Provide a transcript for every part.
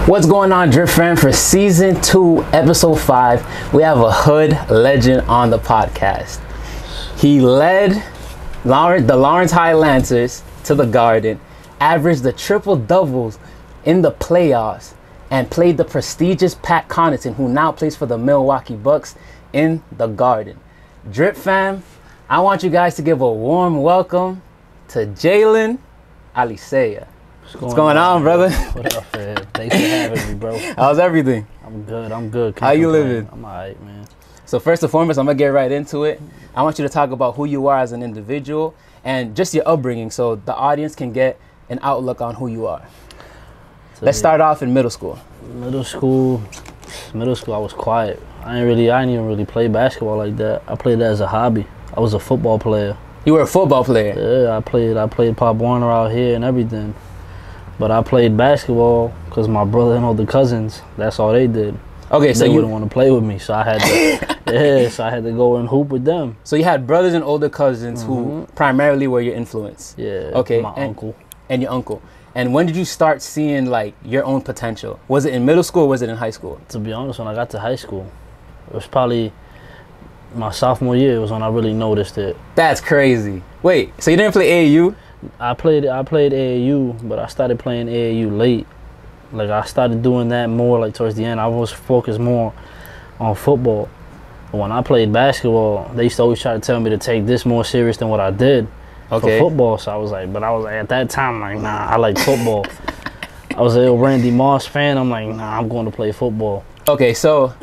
What's going on, DRÜP fam? For season 2, episode 5, we have a hood legend on the podcast. He led the Lawrence High Lancers to the Garden, averaged the triple doubles in the playoffs, and played the prestigious Pat Connaughton, who now plays for the Milwaukee Bucks, in the Garden. DRÜP fam, I want you guys to give a warm welcome to Jaylen Alicea. What's going on, brother? What up, man? Thanks for having me, bro. How's everything? I'm good. How you living? I'm alright, man. So first and foremost, I'm gonna get right into it. I want you to talk about who you are as an individual and just your upbringing, so the audience can get an outlook on who you are. Let's start off in middle school. Middle school, I was quiet. I didn't even really play basketball like that. I played that as a hobby. I was a football player. You were a football player? Yeah, I played Pop Warner out here and everything. But I played basketball because my brother and older cousins, that's all they did. Okay, so they you wouldn't want to play with me, so I had to, so I had to go and hoop with them. So you had brothers and older cousins who primarily were your influence. Yeah. Okay. My uncle. And your uncle. And when did you start seeing like your own potential? Was it in middle school or was it in high school? To be honest, when I got to high school, it was probably my sophomore year was when I really noticed it. That's crazy. Wait, so you didn't play AAU? I played AAU, but I started playing AAU late. Like I started doing that more like towards the end. I was focused more on football. But when I played basketball, they used to always try to tell me to take this more serious than what I did for football. So I was like, at that time, like, nah, I like football. I was a Randy Moss fan. I'm like, nah, I'm going to play football. Okay, so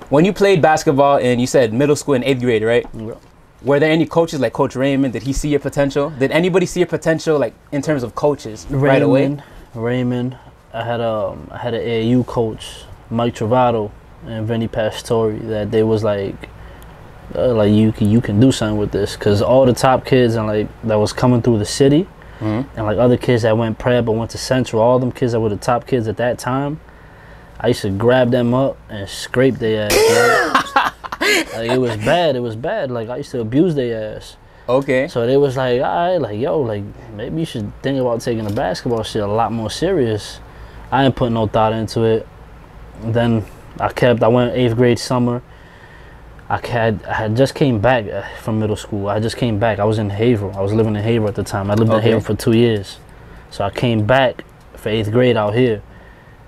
when you played basketball and you said middle school and 8th grade, right? Yeah. Were there any coaches like Coach Raymond? Did he see your potential? Did anybody see your potential like in terms of coaches right away? Raymond. I had an AAU coach, Mike Travato and Vinny Pastore, that they was like you can do something with this, because all the top kids and like that was coming through the city and like other kids that went prep or went to Central, all them kids that were the top kids at that time, I used to grab them up and scrape their ass. Like, it was bad. Like, I used to abuse their ass. Okay. So they was like, all right, like, yo, like, maybe you should think about taking the basketball shit a lot more serious. I ain't put no thought into it. And then I went 8th grade summer. I had just came back from middle school. I just came back. I was in Haverhill. I was living in Haverhill at the time. I lived in Haverhill for 2 years. So I came back for 8th grade out here.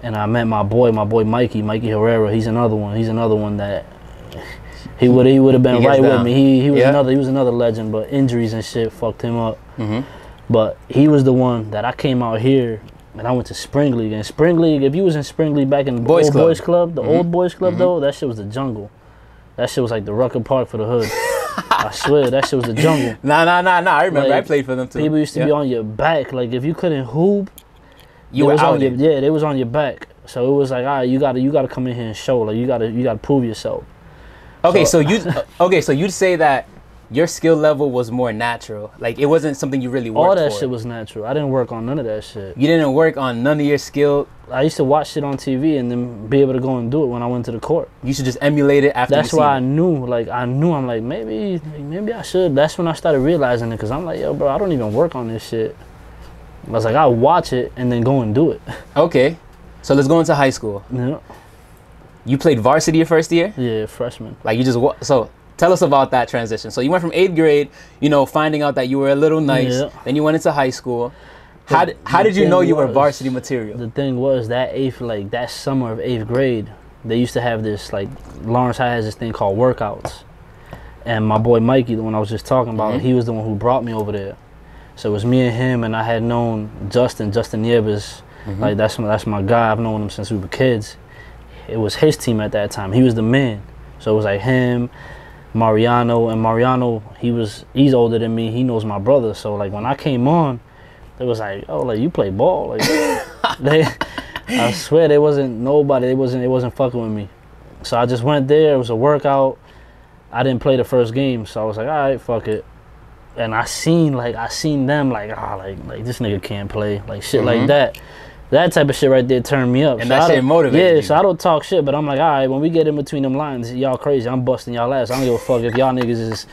And I met my boy Mikey Herrera. He's another one that he would have been right with me. He was another legend, but injuries and shit fucked him up. But he was the one that I came out here and I went to Spring League. And Spring League, if you was in Spring League back in the old boys club, though, that shit was the jungle. That shit was like the Rucker Park for the hood. I swear, that shit was the jungle. Nah. I remember, like, I played for them too. People used to be on your back. Like, if you couldn't hoop, you were out. Yeah, they was on your back. So it was like, all right, you gotta come in here and show. Like, you gotta prove yourself. Okay, so you'd say that your skill level was more natural. Like, it wasn't something you really worked for. All that shit was natural. I didn't work on none of that shit. You didn't work on none of your skill. I used to watch shit on TV and then be able to go and do it when I went to the court. You should just emulate it after. That's why I knew. Like, I'm like, maybe I should. That's when I started realizing it, because I'm like, yo, bro, I don't even work on this shit. I was like, I'll watch it and then go and do it. Okay, so let's go into high school. Yeah. You played varsity your first year? Yeah, freshman. Like, you just so tell us about that transition. So you went from 8th grade, finding out that you were a little nice. Yeah. Then you went into high school. How did you know you were varsity material? The thing was that summer of 8th grade, they used to have this, like, Lawrence High has this thing called workouts. And my boy Mikey, the one I was just talking about, he was the one who brought me over there. So it was me and him, and I had known Justin Yebas. Like, that's my guy. I've known him since we were kids. It was his team at that time. He was the man. So it was like him, Mariano, and Mariano, he's older than me. He knows my brother. So like when I came on, it was like, oh, like, you play ball. Like, I swear they wasn't fucking with me. So I just went there. It was a workout. I didn't play the first game, so I was like, all right, fuck it. And I seen them like, like this nigga can't play, like shit like that. That type of shit right there turned me up. And so that shit motivated you. So I don't talk shit, but I'm like, all right, when we get in between them lines, y'all crazy. I'm busting y'all ass. I don't give a fuck if y'all niggas is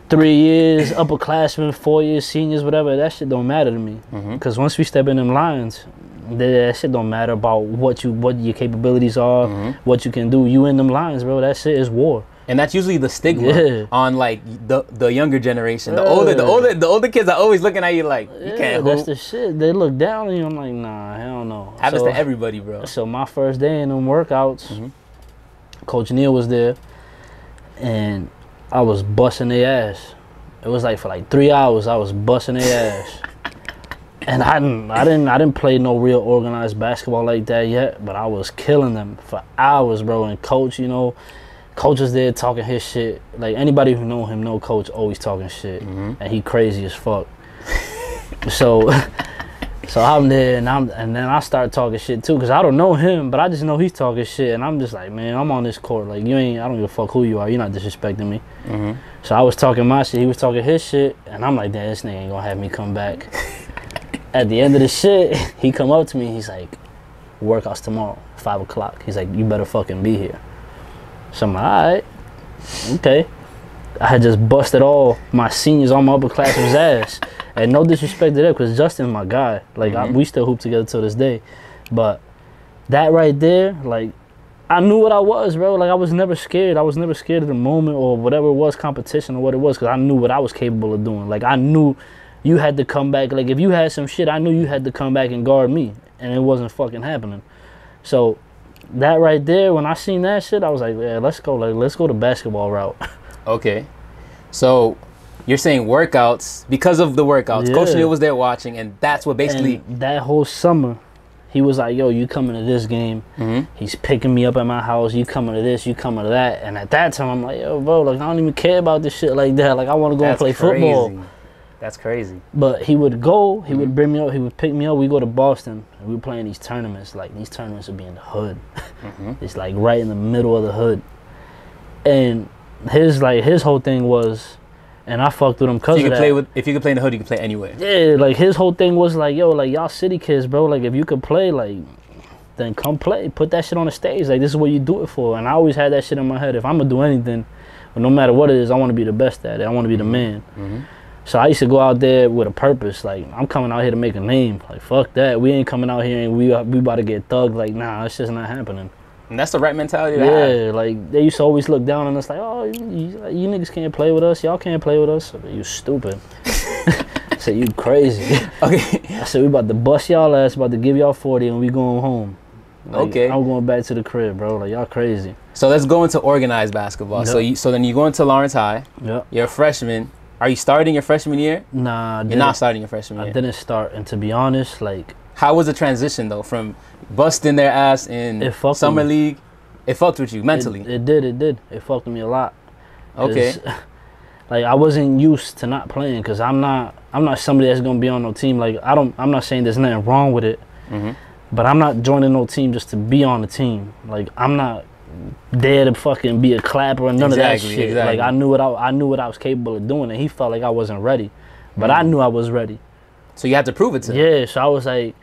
3 years, upperclassmen, 4 years, seniors, whatever. That shit don't matter to me. Because once we step in them lines, That shit don't matter about what your capabilities are, what you can do. You in them lines, bro. That shit is war. And that's usually the stigma on like the younger generation. The older kids are always looking at you like you can't hoop. That's the shit. They look down on you. I'm like, nah, hell no. Happens to everybody, bro. So my first day in them workouts, Coach Neal was there, and I was busting their ass. It was like for like 3 hours I was busting their ass. And I didn't play no real organized basketball like that yet, but I was killing them for hours, bro. And Coach, you know, Coach was there talking his shit. Like anybody who know him know Coach always talking shit, and he crazy as fuck. so I'm there, and then I start talking shit too, cause I don't know him, but I just know he's talking shit, and I'm just like, man, I'm on this court, like I don't give a fuck who you are, you're not disrespecting me. So I was talking my shit, he was talking his shit, and I'm like, damn, this nigga ain't gonna have me come back. At the end of the shit, he come up to me, he's like, workouts tomorrow, 5 o'clock. He's like, you better fucking be here. So I'm like, all right, okay. I had just busted all my seniors on my upperclassmen's ass. And no disrespect to them, because Justin's my guy. Like, we still hoop together till this day. But that right there, like, I knew what I was, bro. Like, I was never scared. I was never scared of the moment or whatever it was, competition or what it was, because I knew what I was capable of doing. Like, I knew you had to come back. Like, if you had some shit, I knew you had to come back and guard me. And it wasn't fucking happening. So that right there, when I seen that shit, I was like, yeah, let's go. Like, let's go the basketball route. Okay. So you're saying workouts, because of the workouts, Coach Neal was there watching, and that's what basically... And that whole summer, he was like, yo, you coming to this game. He's picking me up at my house. You coming to this, you coming to that. And at that time, I'm like, yo, bro, like, I don't even care about this shit like that. Like, I want to go and play football. That's crazy. But he would go, he would bring me up, he would pick me up. We go to Boston, and we were playing these tournaments. Like, these tournaments would be in the hood. It's like right in the middle of the hood. And his whole thing was, and I fucked with him because of that. If you could play in the hood, you can play anywhere. Yeah, like his whole thing was like, yo, like y'all city kids, bro. Like if you could play, like, then come play. Put that shit on the stage. Like this is what you do it for. And I always had that shit in my head. If I'm gonna do anything, but no matter what it is, I want to be the best at it. I want to be the man. So I used to go out there with a purpose. Like I'm coming out here to make a name. Like fuck that. We ain't coming out here and we about to get thugged. Like nah, it's just not happening. And that's the right mentality to have. Yeah, like they used to always look down on us like, oh, you niggas can't play with us. Y'all can't play with us. I said, you stupid. I said, you crazy. Okay. I said, we about to bust y'all ass, about to give y'all 40 and we going home. Like, okay. I'm going back to the crib, bro. Like, y'all crazy. So let's go into organized basketball. Yep. So then you go into Lawrence High. Yep. You're a freshman. Are you starting your freshman year? Nah. You're not starting your freshman year. I didn't start. And to be honest, like... How was the transition, though, from busting their ass in summer league? It fucked with you mentally. It did. It fucked with me a lot. Okay. Like I wasn't used to not playing because I'm not somebody that's gonna be on no team. Like I'm not saying there's nothing wrong with it, but I'm not joining no team just to be on the team. Like I'm not there to fucking be a clapper or none of that shit. Exactly. Like I knew what I was capable of doing, and he felt like I wasn't ready, but I knew I was ready. So you had to prove it to him. Yeah. So I was like,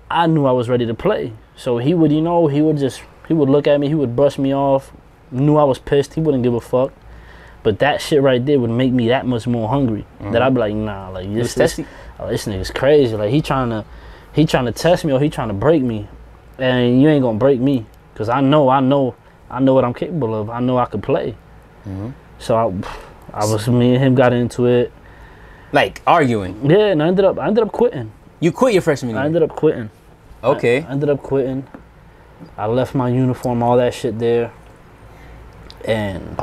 I knew I was ready to play. So he would, he would look at me, he would brush me off, knew I was pissed, he wouldn't give a fuck. But that shit right there would make me that much more hungry. That I'd be like, nah, like this nigga's crazy. Like he trying to test me or he trying to break me. And you ain't gonna break me. Cause I know what I'm capable of. I know I could play. So me and him got into it. Like arguing? Yeah, and I ended up quitting. You quit your freshman year? I ended up quitting. Okay. I ended up quitting. I left my uniform, all that shit there. And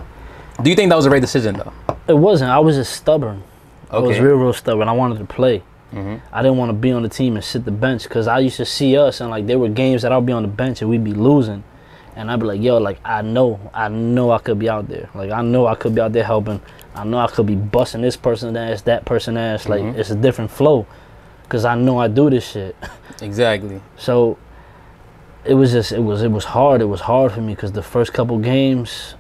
do you think that was a right decision, though? It wasn't. I was just stubborn. Okay. I was real stubborn. I wanted to play. I didn't want to be on the team and sit the bench because I used to see us and like there were games that I'll be on the bench and we'd be losing. And I'd be like, yo, like I know I could be out there. Like I know I could be out there helping. I know I could be busting this person's ass, that person's ass. Like it's a different flow because I know I do this shit. Exactly. So it was hard. It was hard for me because the first couple games,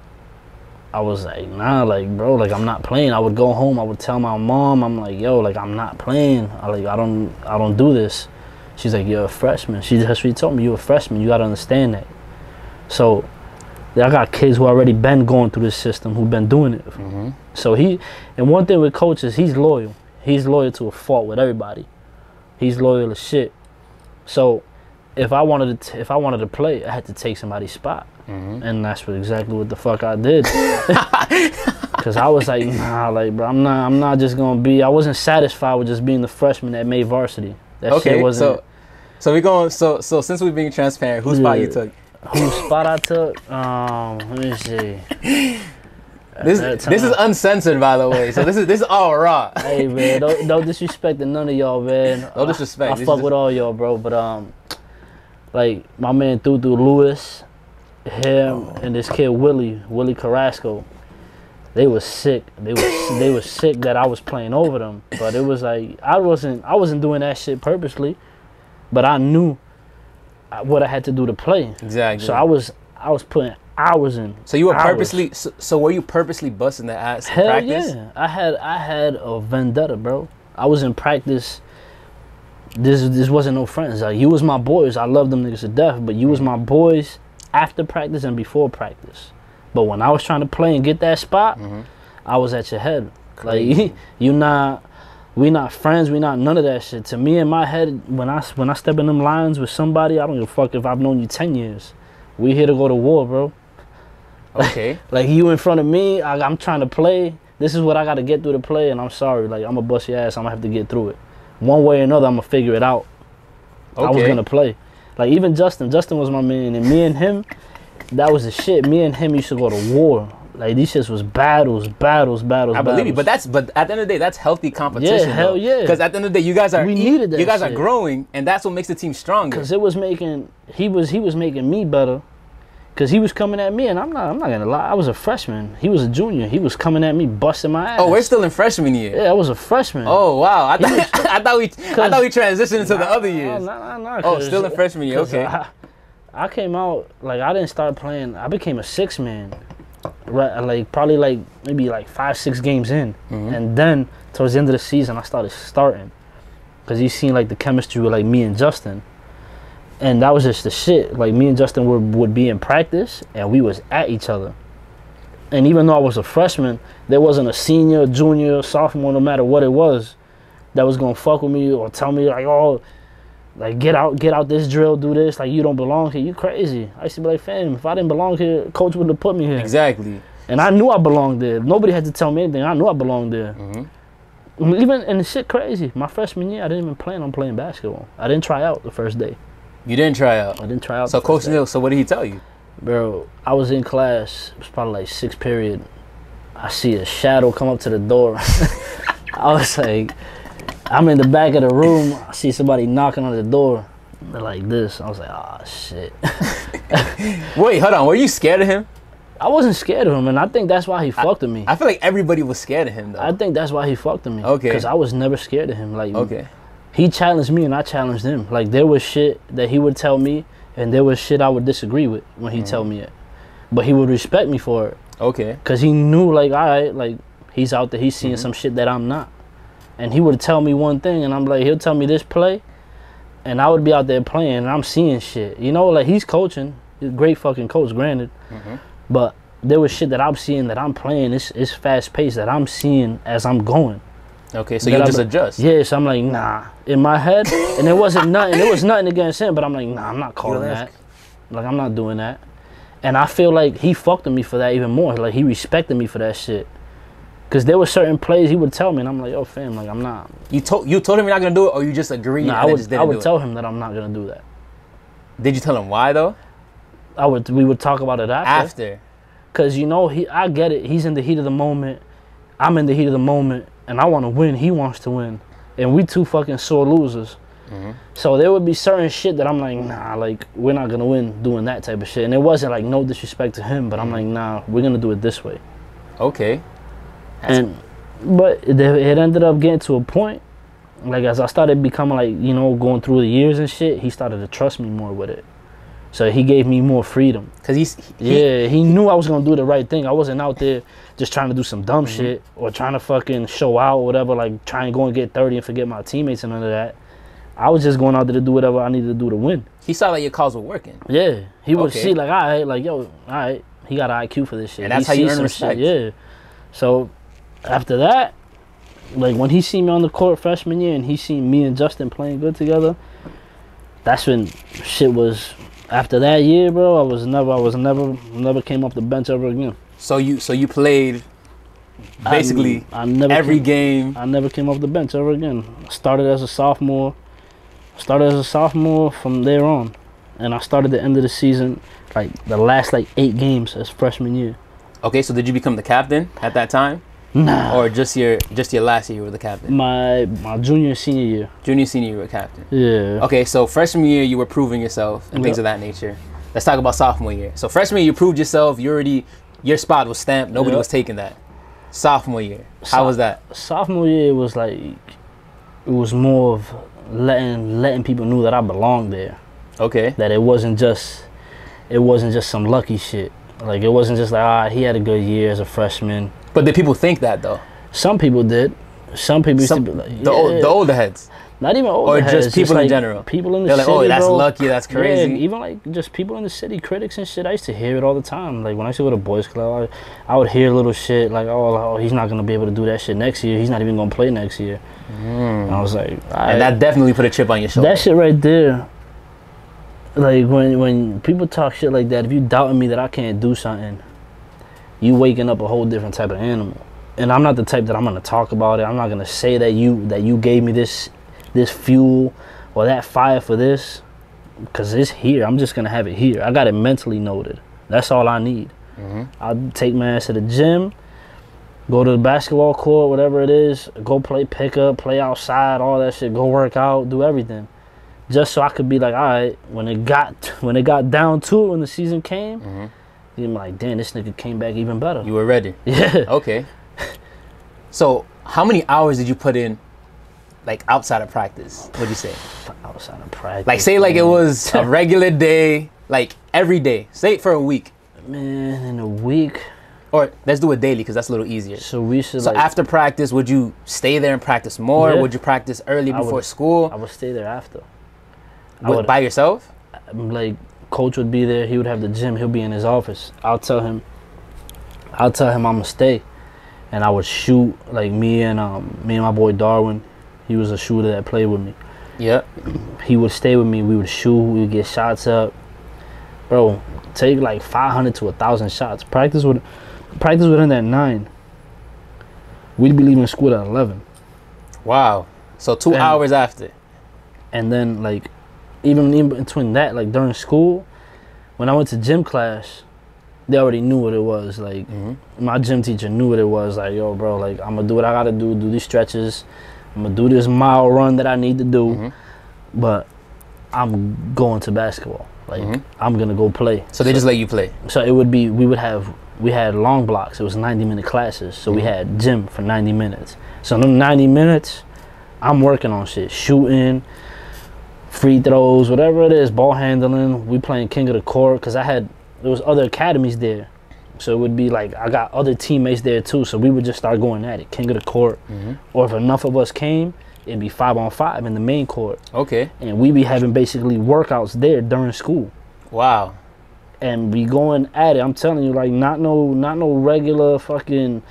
I was like, nah, like bro, like I'm not playing. I would go home. I would tell my mom, I'm like, yo, like I'm not playing. I don't do this. She's like, you're a freshman. She told me you're a freshman. You gotta understand that. So I got kids who already been going through this system, who've been doing it. So and one thing with coaches, he's loyal. He's loyal to a fault with everybody. He's loyal as shit. So if I wanted to play, I had to take somebody's spot, and that's exactly what the fuck I did. Cause I was like, nah, like, bro, I'm not just gonna be. I wasn't satisfied with just being the freshman that made varsity. That shit wasn't. So we going. So since we're being transparent, whose spot you took? Whose spot I took? Let me see. This is uncensored, by the way. So this is all raw. Hey man, don't disrespect none of y'all, man. No disrespect. I fuck with all y'all, bro. But like my man through Lewis, him and this kid Willie Carrasco. They was sick. They was sick that I was playing over them. But it was like I wasn't doing that shit purposely, but I knew what I had to do to play. Exactly. So I was putting hours in. So you were purposely. So were you purposely busting the ass in practice? Yeah. I had a vendetta, bro. I was in practice. This wasn't no friends. Like you was my boys. I love them niggas to death. But you was my boys after practice and before practice. But when I was trying to play and get that spot, I was at your head. Crazy. Like we not friends, we not none of that shit. To me in my head, when I step in them lines with somebody, I don't give a fuck if I've known you 10 years. We here to go to war, bro. Okay. Like you in front of me, I'm trying to play. This is what I got to get through to play, and I'm sorry. Like I'm gonna bust your ass. I'm gonna have to get through it. One way or another, I'm gonna figure it out. Okay. I was gonna play. Like even Justin was my man, and me and him. That was the shit. Me and him used to go to war. Like these shits was battles. I believe you, but at the end of the day, that's healthy competition. Yeah, hell yeah. Because at the end of the day, you guys are you guys are growing, and that's what makes the team stronger. Because he was making me better. Because he was coming at me, and I'm not gonna lie. I was a freshman. He was a junior. He was coming at me, busting my ass. Oh, we're still in freshman year. Yeah, I was a freshman. Oh wow, I thought we transitioned into the other years. No. Oh, still in freshman year. Okay. I came out, like, I didn't start playing. I became a 6-man, right? Like, probably, like, maybe, like, 5-6 games in. And then, towards the end of the season, I started starting. Because you seen, like, the chemistry with, like, me and Justin. And that was just the shit. Like, me and Justin would be in practice, and we was at each other. And even though I was a freshman, there wasn't a senior, junior, sophomore, no matter what it was, that was going to fuck with me or tell me, like, oh, like, get out this drill, do this. Like, you don't belong here. You crazy. I used to be like, fam, if I didn't belong here, coach wouldn't have put me here. Exactly. And I knew I belonged there. Nobody had to tell me anything. I knew I belonged there. Even, and the shit crazy. My freshman year, I didn't even plan on playing basketball. I didn't try out the first day. You didn't try out? I didn't try out. So Coach Neal, so what did he tell you? Bro, I was in class. It was probably like 6th period. I see a shadow come up to the door. I was like, I'm in the back of the room. I see somebody knocking on the door. They're like this. I was like, oh, shit. Wait, hold on. Were you scared of him? I wasn't scared of him, and I think that's why he fucked with me. I feel like everybody was scared of him, though. I think that's why he fucked with me. Okay. Because I was never scared of him. Like, okay. He challenged me, and I challenged him. Like, there was shit that he would tell me, and there was shit I would disagree with when he'd tell me it. But he would respect me for it. Okay. Because he knew, like, all right, like, he's out there, he's seeing some shit that I'm not. And he would tell me one thing, and I'm like, he'll tell me this play, and I would be out there playing, and I'm seeing shit. You know, like, he's coaching. He's a great fucking coach, granted. But there was shit that I'm seeing that I'm playing. It's fast-paced that I'm seeing as I'm going. Okay, so you just adjust. Yeah, so I'm like, nah. In my head, and it wasn't nothing. It was nothing against him, but I'm like, nah, I'm not calling that. Like, I'm not doing that. And I feel like he fucked with me for that even more. Like, he respected me for that shit. Because there were certain plays he would tell me, and I'm like, oh, fam, like, I'm not. You told him you're not going to do it, or you just agreed? Nah, I would tell him that I'm not going to do that. Did you tell him why, though? We would talk about it after. Because, you know, I get it. He's in the heat of the moment. I'm in the heat of the moment, and I want to win. He wants to win. And we two fucking sore losers. So there would be certain shit that I'm like, nah, like, we're not going to win doing that type of shit. And it wasn't, like, no disrespect to him, but I'm like, nah, we're going to do it this way. Okay. But it ended up getting to a point, like, as I started becoming, like, you know, going through the years and shit, he started to trust me more with it. So he gave me more freedom. Because he knew I was going to do the right thing. I wasn't out there just trying to do some dumb shit or trying to fucking show out or whatever, like try and go and get 30 and forget my teammates and none of that. I was just going out there to do whatever I needed to do to win. He saw that your calls were working. Yeah. He would see, like, all right, like, yo, all right, he got an IQ for this shit. And that's how you earn respect. Yeah. So after that, like, when he seen me on the court freshman year and he seen me and Justin playing good together, that's when shit was. After that year, bro, I never came off the bench ever again. So you played basically every game. I never came off the bench ever again. Started as a sophomore from there on, and I started the end of the season, like the last like 8 games as freshman year. Okay, so did you become the captain at that time? Nah. Or just your last year you were the captain? My junior and senior year. Junior, senior you were captain. Yeah. Okay, so freshman year you were proving yourself and things of that nature. Let's talk about sophomore year. So freshman year you proved yourself. Your spot was stamped. Nobody was taking that. Sophomore year, how was that? Sophomore year was like, it was more of letting people know that I belonged there. Okay. That it wasn't just some lucky shit. Like it wasn't just like he had a good year as a freshman. But did people think that though? Some people did. Some people used to be like, the older heads. Not even older heads. Or just people in general. People in the They're city, like, oh, that's bro. lucky, that's crazy. Yeah, even like just people in the city, critics and shit. I used to hear it all the time. Like when I used to go to boys club, I would hear little shit like, oh, he's not gonna be able to do that shit next year. He's not even gonna play next year. And I was like, and that definitely put a chip on your shoulder. That shit right there. Like when people talk shit like that, if you doubting me that I can't do something, you waking up a whole different type of animal. And I'm not the type that I'm gonna talk about it. I'm not gonna say that you gave me this fuel or that fire for this, because it's here. I'm just gonna have it here. I got it mentally noted. That's all I need. I'll take my ass to the gym, go to the basketball court, whatever it is, go play pickup, play outside, all that shit, go work out, do everything, just so I could be like, all right, when it got down to it, when the season came, you're like, damn, this nigga came back even better. You were ready. Yeah. Okay. So how many hours did you put in, like outside of practice? What'd you say? Outside of practice. Like say like it was a regular day, like every day. Say it for a week. Man, in a week. Or let's do it daily because that's a little easier. So we should. So like, after practice, would you stay there and practice more? Yeah. Would you practice early before school? I would stay there after. By yourself? Like coach would be there. He would have the gym. He'll be in his office. I'll tell him I'm gonna stay. And I would shoot, like me and my boy Darwin. He was a shooter that played with me. Yeah. He would stay with me. We would shoot. We would get shots up. Bro, take like 500 to 1,000 shots. Practice would end at 9. We'd be leaving school at 11. Wow. So 2 hours after. And then like, even in between that, like during school, when I went to gym class, they already knew what it was. Like my gym teacher knew what it was. Like, yo, bro, like I'm gonna do what I gotta do these stretches. I'm gonna do this mile run that I need to do, but I'm going to basketball. Like I'm gonna go play. So they just let you play. So it would be we had long blocks. It was 90-minute classes. So we had gym for 90 minutes. So in them 90 minutes, I'm working on shit, shooting, free throws, whatever it is, ball handling. We playing king of the court because there was other academies there. So it would be like, I got other teammates there too. So we would just start going at it, king of the court. Or if enough of us came, it'd be 5-on-5 in the main court. Okay. And we be having basically workouts there during school. Wow. And be going at it. I'm telling you, like not no regular fucking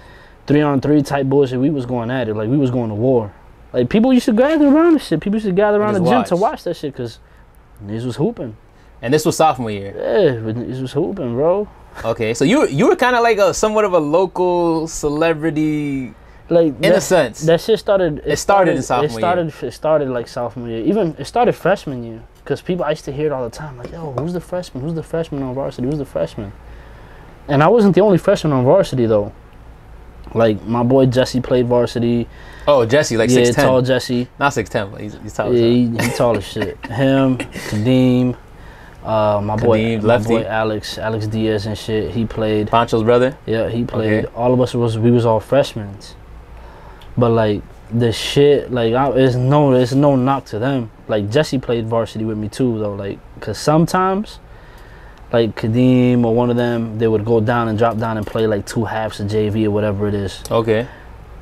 3-on-3 type bullshit. We was going at it. Like we was going to war. Like people used to gather around this shit. People used to gather around the gym to watch that shit because niggas was hooping. And this was sophomore year. Yeah, it was hooping, bro. Okay, so you were kind of like somewhat of a local celebrity, like in a sense. That shit started. It started in sophomore year. It started like sophomore year. Even it started freshman year, because I used to hear it all the time. Like, yo, who's the freshman? Who's the freshman on varsity? Who's the freshman? And I wasn't the only freshman on varsity though. Like my boy Jesse played varsity. Oh, Jesse, like 6'10". Tall Jesse. Not 6'10", but he's tall. Yeah, he's tall as shit. Him, Kadeem. My boy Alex Diaz and shit, he played. Pancho's brother? Yeah, he played. Okay. All of us we was all freshmen. But like the shit, like it's no knock to them. Like Jesse played varsity with me too though, like cause sometimes like Kadeem or one of them, they would go down and drop down and play like 2 halves of JV or whatever it is. Okay.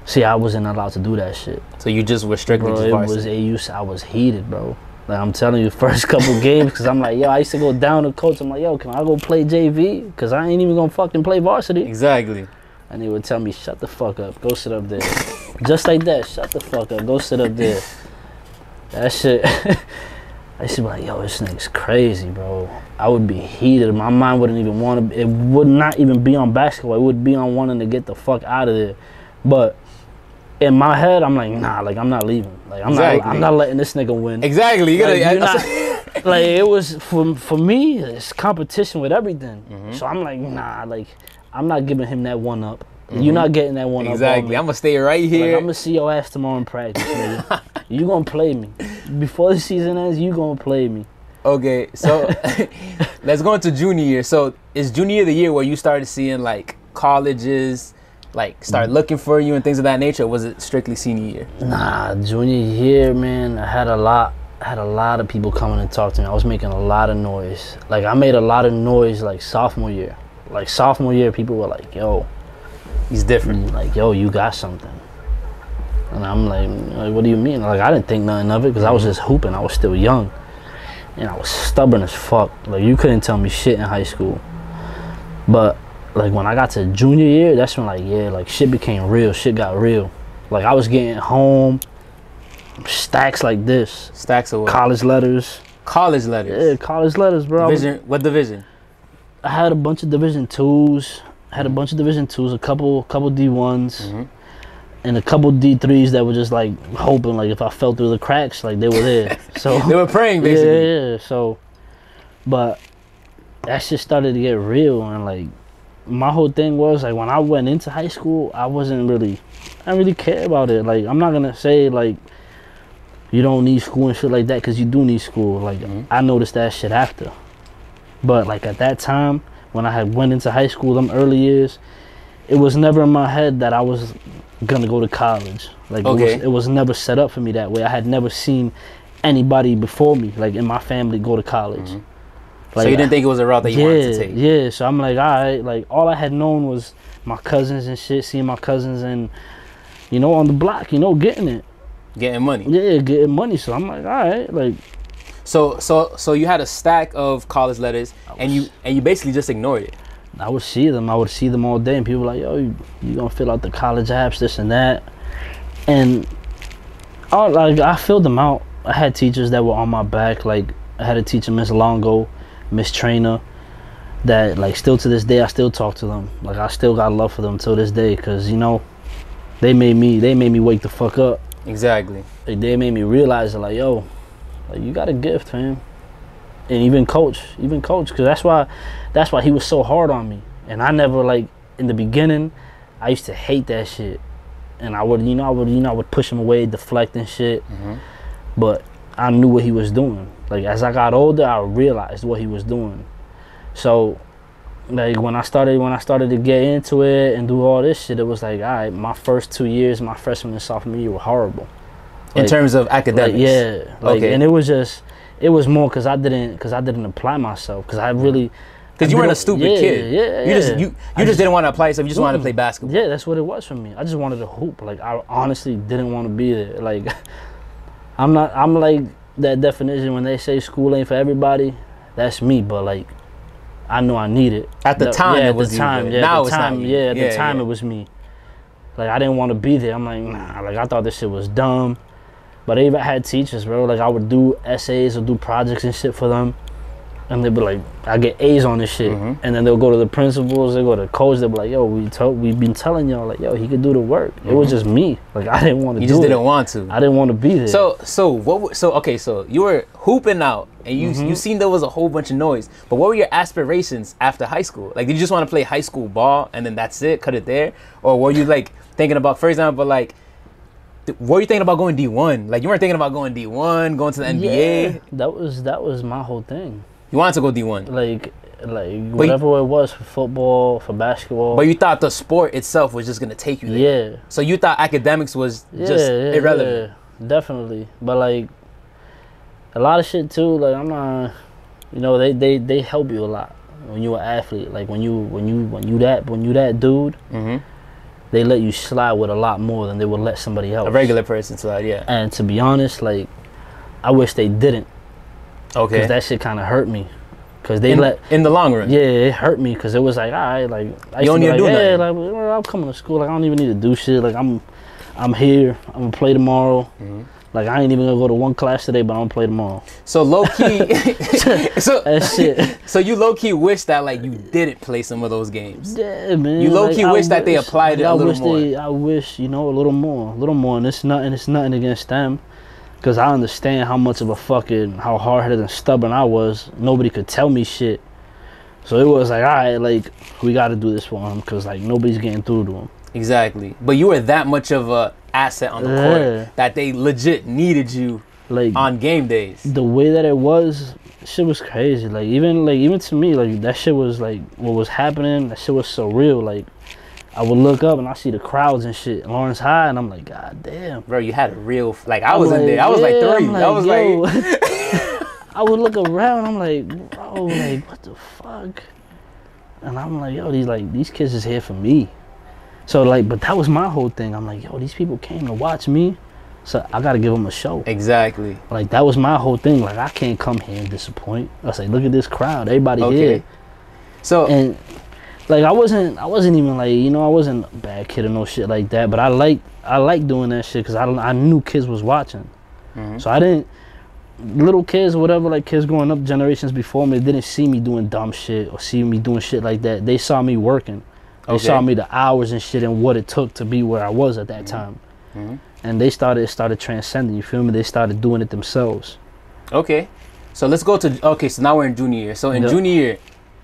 See, I wasn't allowed to do that shit. So you just were strictly just varsity? I was heated, bro. Like I'm telling you, first couple games, because I'm like, yo, I used to go down to coach. I'm like, yo, can I go play JV? Because I ain't even going to fucking play varsity. Exactly. And he would tell me, shut the fuck up. Go sit up there. Just like that. Shut the fuck up. Go sit up there. That shit. I used to be like, yo, this nigga's crazy, bro. I would be heated. My mind wouldn't even want to. It would not even be on basketball. It would be on wanting to get the fuck out of there. But in my head, I'm like, nah, like I'm not leaving. Like I'm not letting this nigga win. Exactly. You gotta. Like, like it was for me. It's competition with everything. So I'm like, nah, like I'm not giving him that one up. You're not getting that one up. Exactly. I'm gonna stay right here. Like, I'm gonna see your ass tomorrow in practice, nigga. You gonna play me before the season ends. You gonna play me. Okay, so let's go into junior year. So is junior year the year where you started seeing like colleges like start looking for you and things of that nature, or was it strictly senior year? Nah, junior year, man, I had a lot of people coming and talk to me. I was making a lot of noise. Like I made a lot of noise like sophomore year. Like sophomore year, people were like, yo, he's different. Like, yo, you got something. And I'm like, what do you mean? Like, I didn't think nothing of it because I was just hooping. I was still young. And I was stubborn as fuck. Like, you couldn't tell me shit in high school. But, like, when I got to junior year, that's when, like, yeah, like, shit became real. Shit got real. Like, I was getting home, stacks like this. Stacks of what? College letters. College letters? Yeah, college letters, bro. Division, what division? I had a bunch of Division 2s. A couple D1s. And a couple D3s that were just like hoping, like if I fell through the cracks, like they were there. So they were praying, basically. Yeah. So, but that shit started to get real, and like my whole thing was like when I went into high school, I didn't really care about it. Like I'm not gonna say like you don't need school and shit like that, because you do need school. Like I noticed that shit after, but like at that time when I had went into high school, them early years, it was never in my head that I was gonna go to college. Like it was never set up for me that way. I had never seen anybody before me, like in my family, go to college. Like, so you didn't think it was a route that you wanted to take? Yeah, so I'm like, all right, like all I had known was my cousins and shit, seeing my cousins and, you know, on the block, you know, getting it. Getting money. Yeah, getting money. So I'm like, all right, like. So you had a stack of college letters and you basically just ignored it. I would see them all day, and people were like, yo, you gonna fill out the college apps, this and that. And I filled them out. I had teachers that were on my back. Like I had a teacher, Miss Longo, Miss Trainer, that like still to this day I still talk to them. Like I still got love for them till this day, because you know they made me wake the fuck up. Exactly. Like, they made me realize that, like, yo, like you got a gift, man. And even coach, because that's why he was so hard on me. And I never, like, in the beginning, I used to hate that shit. And I would push him away, deflect and shit. But I knew what he was doing. Like, as I got older, I realized what he was doing. So, like, when I started to get into it and do all this shit, it was like, all right, my first 2 years, my freshman and sophomore year, were horrible. Like, in terms of academics? Like, yeah. Like, and it was more because I didn't apply myself, because I really. Because you weren't a stupid kid. Yeah. You just didn't want to apply yourself. You just wanted to play basketball. Yeah, that's what it was for me. I just wanted to hoop. Like I honestly didn't want to be there. Like I'm like that definition when they say school ain't for everybody. That's me. But like I know I need it. At the time, yeah, it was time. you. Yeah, now at the it's time. not Yeah, at the time it was me. Like I didn't want to be there. I'm like, nah. Like I thought this shit was dumb. But I even had teachers, bro. Like I would do essays or do projects and shit for them, and they'd be like, I get A's on this shit. And then they'll go to the principals, they go to the coach, they'll be like, yo, we've been telling y'all, like, yo, he could do the work. It was just me. Like I didn't want to do it. You just didn't want to. I didn't want to be there. So you were hooping out and you seen there was a whole bunch of noise. But what were your aspirations after high school? Like, did you just want to play high school ball and then that's it, cut it there? Or were you like thinking about, for example, like, what were you thinking about going D1? Like, you weren't thinking about going D1, going to the NBA? Yeah, that was my whole thing. You wanted to go D1? Like whatever it was, for football, for basketball. But you thought the sport itself was just going to take you there? Yeah. So you thought academics was just irrelevant? Yeah, definitely. But, like, a lot of shit, too, like, I'm not, you know, they help you a lot when you're an athlete. Like, when you that dude, they let you slide with a lot more than they would let somebody else. A regular person slide, yeah. And to be honest, like, I wish they didn't. Okay. Because that shit kind of hurt me. Because they in the long run. Yeah, it hurt me because it was like, all right, like, you don't need to do nothing. Like, well, I'm coming to school. Like, I don't even need to do shit. Like, I'm here. I'm gonna play tomorrow. Like, I ain't even gonna go to one class today, but I'm gonna play tomorrow. So low key, That shit. So you low key wish that like you didn't play some of those games. Yeah, man. You low key wish that they applied it a little more. I wish, you know, a little more. And it's nothing against them, because I understand how much of a how hard-headed and stubborn I was. Nobody could tell me shit. So it was like, all right, like, we got to do this for him, because like nobody's getting through to him. Exactly. But you were that much of a asset on the court that they legit needed you, like, on game days. The way that it was, shit was crazy. Like even to me, like, that shit was like, what was happening, that shit was so real. Like, I would look up and I see the crowds and shit, Lawrence High, and I'm like, God damn. Bro, you had a real, like, I was in there. I was like 3. I was like I would look around, I'm like, bro, like, what the fuck? And I'm like, yo, these kids is here for me. So, like, but that was my whole thing. I'm like, yo, these people came to watch me, so I got to give them a show. Exactly. Like, that was my whole thing. Like, I can't come here and disappoint. I was like, look at this crowd. Everybody here. So, and, like, I wasn't even, like, you know, I wasn't a bad kid or no shit like that. But I like doing that shit because I knew kids was watching. So I didn't, little kids or whatever, like, kids growing up generations before me, didn't see me doing dumb shit or see me doing shit like that. They saw me working. They saw me the hours and shit and what it took to be where I was at that time. And they started transcending, you feel me? They started doing it themselves. Okay. So let's go to, so now we're in junior year. So in junior year,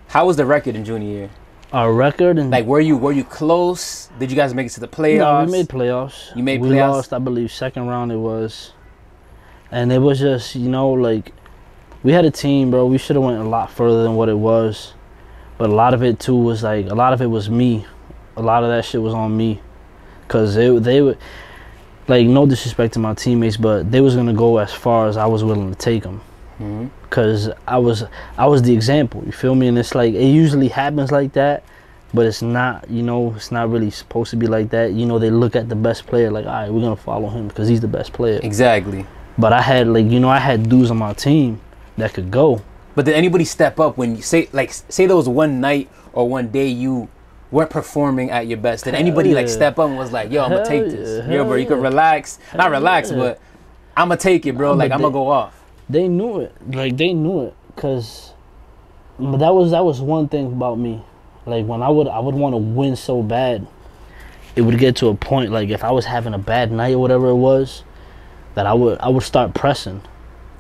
how was the record in junior year? Our record? And like, were you close? Did you guys make it to the playoffs? No, we made playoffs. You made playoffs? We lost, I believe, second round it was. And it was just, you know, like, we had a team, bro. We should have went a lot further than what it was. But a lot of it, too, was like, a lot of it was me. A lot of that shit was on me. Because they would, like, no disrespect to my teammates, but they was going to go as far as I was willing to take them. Because I was the example, you feel me? And it's like, it usually happens like that, but it's not, you know, it's not really supposed to be like that. You know, they look at the best player like, all right, we're going to follow him because he's the best player. Exactly. But I had, like, you know, I had dudes on my team that could go. But did anybody step up when you say there was one night or one day you weren't performing at your best? Did anybody like step up and was like, yo, I'm gonna take this? Yo, bro, you can relax. Not relax, but I'm gonna take it, bro. Like, I'm gonna go off. They knew it. Like, they knew it. Cause that was one thing about me. Like, when I would want to win so bad, it would get to a point, like, if I was having a bad night or whatever it was, that I would start pressing.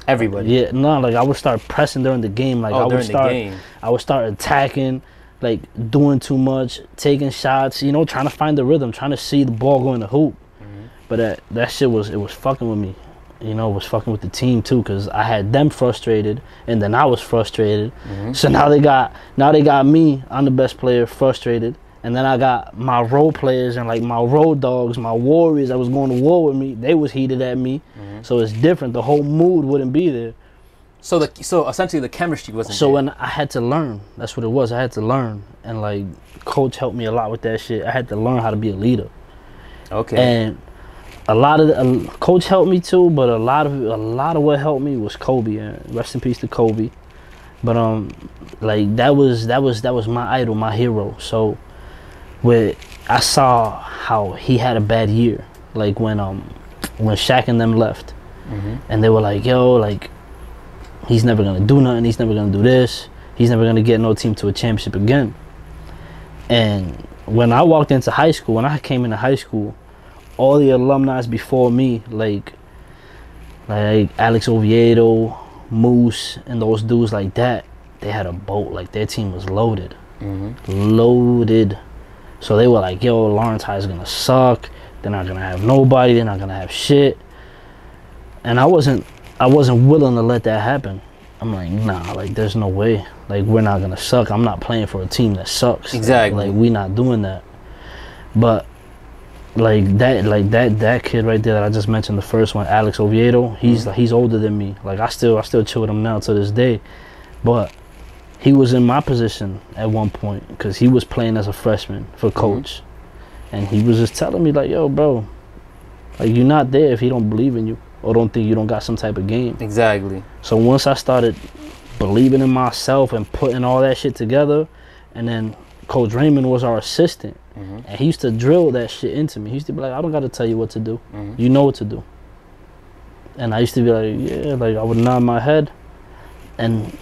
Everybody. Yeah, no, like, I would start pressing during the game. Like, I would start attacking, like, doing too much, taking shots, you know, trying to find the rhythm, trying to see the ball go in the hoop. But that shit was fucking with me. You know, it was fucking with the team too, because I had them frustrated and then I was frustrated. So now they got me, I'm the best player, frustrated. And then I got my role players and like my road dogs, my warriors that was going to war with me. They was heated at me. So it's different. The whole mood wouldn't be there. So essentially the chemistry wasn't so there. When I had to learn, that's what it was. I had to learn. And like, coach helped me a lot with that shit. I had to learn how to be a leader. Okay. And a lot of coach helped me too, but a lot of what helped me was Kobe. And rest in peace to Kobe. But like, that was my idol, my hero. So where I saw how he had a bad year, like when Shaq and them left, and they were like, yo, like, he's never gonna do nothing, he's never gonna do this, he's never gonna get no team to a championship again. And when I walked into high school, when I came into high school, all the alumni before me, like Alex Oviedo, Moose, and those dudes like that, they had a boat. Like, their team was loaded. Loaded. So they were like, yo, Lawrence High is gonna suck. They're not gonna have nobody. They're not gonna have shit. And I wasn't willing to let that happen. I'm like, nah, like, there's no way. Like, we're not gonna suck. I'm not playing for a team that sucks. Exactly. Like, we not doing that. But that kid right there that I just mentioned, the first one, Alex Oviedo, he's older than me. Like, I still chill with him now to this day. But he was in my position at one point because he was playing as a freshman for coach. And he was just telling me, like, yo, bro, like, you're not there if he don't believe in you or don't think you don't got some type of game. Exactly. So once I started believing in myself and putting all that shit together, and then Coach Raymond was our assistant, and he used to drill that shit into me. He used to be like, I don't got to tell you what to do. You know what to do. And I used to be like, yeah, like I would nod my head. And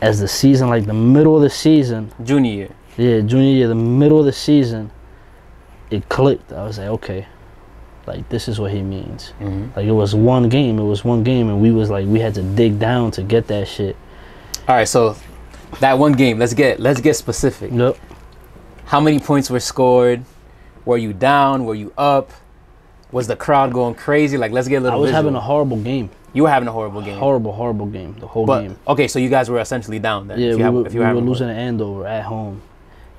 as the season, like the middle of the season. Junior year. Yeah, junior year, the middle of the season, it clicked. I was like, okay, like this is what he means. Like it was one game, and we had to dig down to get that shit. All right, so that one game, let's get specific. Yep. How many points were scored? Were you down? Were you up? Was the crowd going crazy? Like, let's get a little. I was visual. having a horrible game. You were having a horrible game. Horrible game. The whole game. Okay, so you guys were essentially down then. Yeah, we were losing to Andover at home,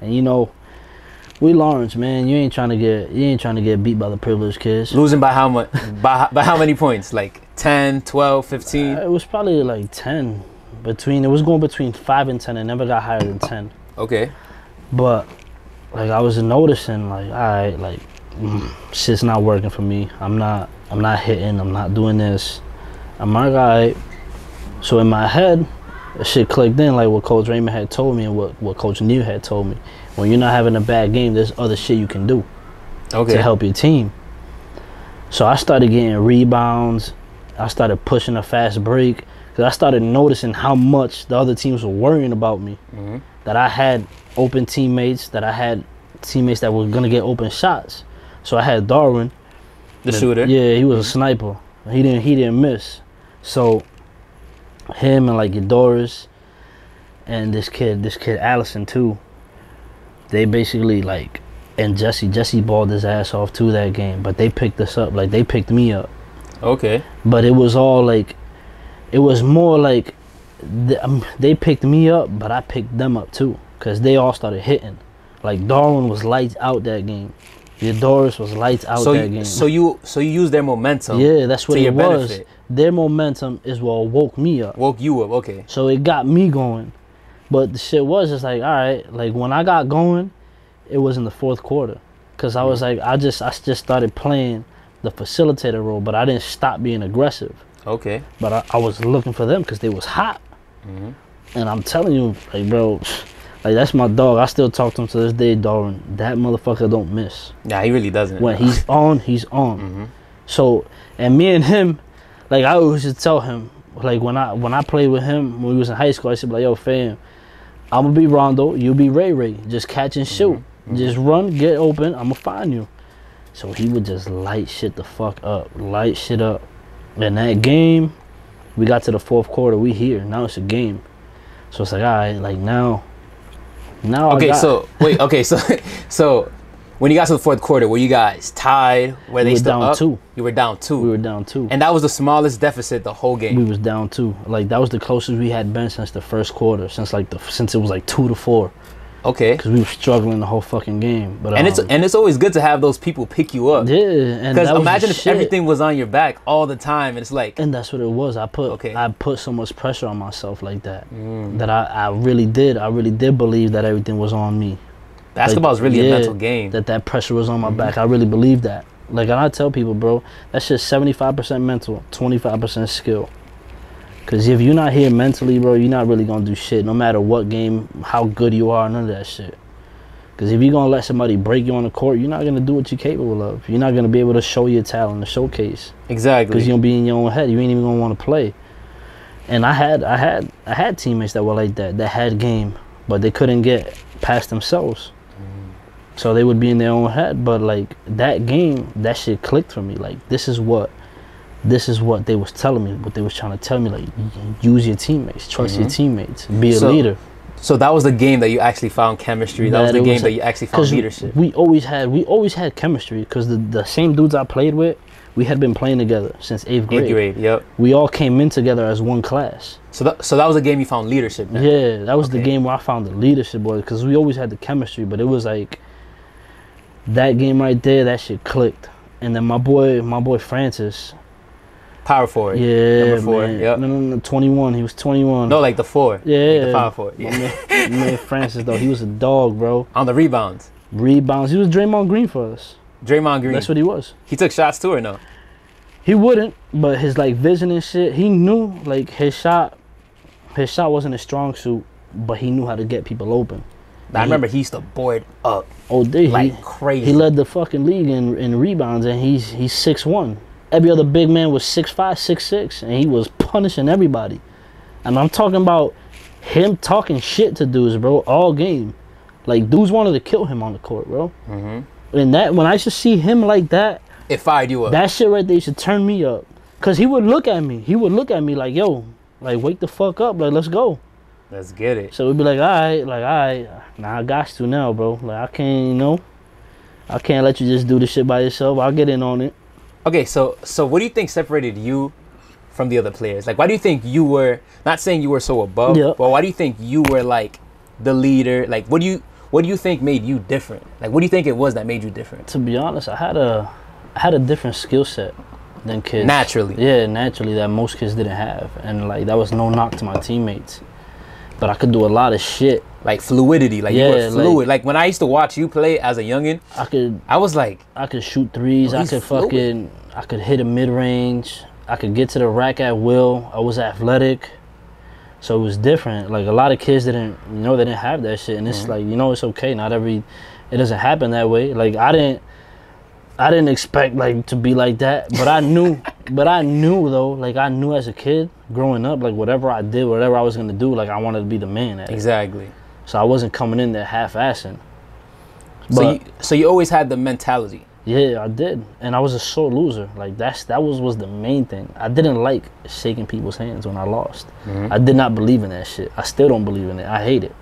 and you know, we Lawrence, man. You ain't trying to get beat by the privileged kids. Losing by how much? by how many points? Like 10, 12, 15? It was probably like 10. It was going between 5 and 10. It never got higher than 10. Okay. But like I was noticing, like, all right, like shit's not working for me. I'm not hitting. I'm not doing this. I'm like, all right. So in my head, the shit clicked in, like what Coach Raymond had told me and what Coach Neal had told me. When you're not having a bad game, there's other shit you can do to help your team. So I started getting rebounds. I started pushing a fast break. Because I started noticing how much the other teams were worrying about me. That I had open teammates, that I had teammates that were going to get open shots. So I had Darwin. The shooter? Yeah, he was a sniper. He didn't miss. So him and like Doris and this kid Allison too, they basically like, and Jesse balled his ass off too that game. But they picked us up, like they picked me up. Okay. But it was all like, it was more like they picked me up, but I picked them up too, because they all started hitting. Like Darwin was lights out that game. Doris was lights out that game. So you used their momentum. Yeah, that's what it was. Benefit. Their momentum is what woke me up. Woke you up, okay. So it got me going. But the shit was just like, all right, like when I got going, it was in the fourth quarter. Because I was like, I just started playing the facilitator role, but I didn't stop being aggressive. Okay. But I was looking for them because they was hot. And I'm telling you, like, bro, like, that's my dog. I still talk to him to this day, Darwin. That motherfucker don't miss. Yeah, he really doesn't. When he's on, he's on. So, and me and him, like, I always just tell him, like, when I played with him when we was in high school, I said, like, yo, fam, I'm going to be Rondo, you'll be Ray. Just catch and shoot. Just run, get open, I'm going to find you. So he would just light shit the fuck up. Light shit up. In that game, we got to the fourth quarter. We here. Now it's a game. So it's like, all right, like now okay, so wait, okay, so when you got to the fourth quarter, were you guys tied? Were they still down up? 2. You were down 2. We were down 2. And that was the smallest deficit the whole game. We was down 2. Like that was the closest we had been since the first quarter, since it was like 2-4. Okay. Because we were struggling the whole fucking game. But and it's always good to have those people pick you up. Yeah, and because imagine if everything was on your back all the time, and it's like. And that's what it was. I put so much pressure on myself like that. That I really did. I really did believe that everything was on me. Basketball is really a mental game. That pressure was on my back. I really believe that. Like, and I tell people, bro, that's just 75% mental, 25% skill. Because if you're not here mentally, bro, you're not really going to do shit. No matter what game, how good you are, none of that shit. Because if you're going to let somebody break you on the court, you're not going to do what you're capable of. You're not going to be able to show your talent, to showcase. Exactly. Because you're going to be in your own head. You ain't even going to want to play. And I had teammates that were like that had game, but they couldn't get past themselves. So they would be in their own head. But, like, that game, that shit clicked for me. Like, this is what they was telling me, what they was trying to tell me, like, use your teammates, trust your teammates, be a leader. So that was the game that you actually found chemistry. That was the game that you actually found leadership. We always had chemistry because the same dudes I played with, we had been playing together since 8th grade. 8th grade, yep. We all came in together as one class. So that was the game you found leadership then? Yeah, that was the game where I found the leadership, boy, because we always had the chemistry, but it was like, that game right there, that shit clicked. And then my boy Francis, power forward. Yeah, number 4. Man. Yep. No, 21. He was 21. No, like the 4. Yeah, like the power forward. Yeah. Man, Francis though, he was a dog, bro. On the rebounds. He was Draymond Green for us. Draymond Green. That's what he was. He took shots too, or no? He wouldn't, but his like vision and shit, he knew like his shot wasn't a strong suit, but he knew how to get people open. I remember he used to board up. Oh, dude, like crazy. He led the fucking league in rebounds, and he's 6'1". every other big man was 6'5", 6'6", and he was punishing everybody. And I'm talking about him talking shit to dudes, bro, all game. Like, dudes wanted to kill him on the court, bro. And that, when I used to see him like that, it fired you up. That shit right there used to turn me up. Because he would look at me. He would look at me like, yo, like, wake the fuck up. Like, let's go. Let's get it. So we'd be like, all right. Nah, I got to now, bro. Like, I can't, you know, I can't let you just do this shit by yourself. I'll get in on it. Okay, so what do you think separated you from the other players? Like, why do you think you were, not saying you were so above, but why do you think you were, like, the leader? Like, what do you think made you different? Like, what do you think it was that made you different? To be honest, I had a different skill set than kids. Naturally. Yeah, naturally, that most kids didn't have. And, like, that was no knock to my teammates. But I could do a lot of shit. Like fluidity, like you were fluid. Like when I used to watch you play as a youngin', I was like, I could shoot threes. I could hit a mid range. I could get to the rack at will. I was athletic, so it was different. Like a lot of kids didn't, you know, they didn't have that shit, and it's like, you know, it's okay. It doesn't happen that way. Like I didn't expect like to be like that, but I knew though, like I knew as a kid growing up, like whatever I did, whatever I was gonna do, like I wanted to be the man at it. Exactly. So I wasn't coming in there half-assing. So you always had the mentality. Yeah, I did, and I was a sore loser. Like that was the main thing. I didn't like shaking people's hands when I lost. I did not believe in that shit. I still don't believe in it. I hate it.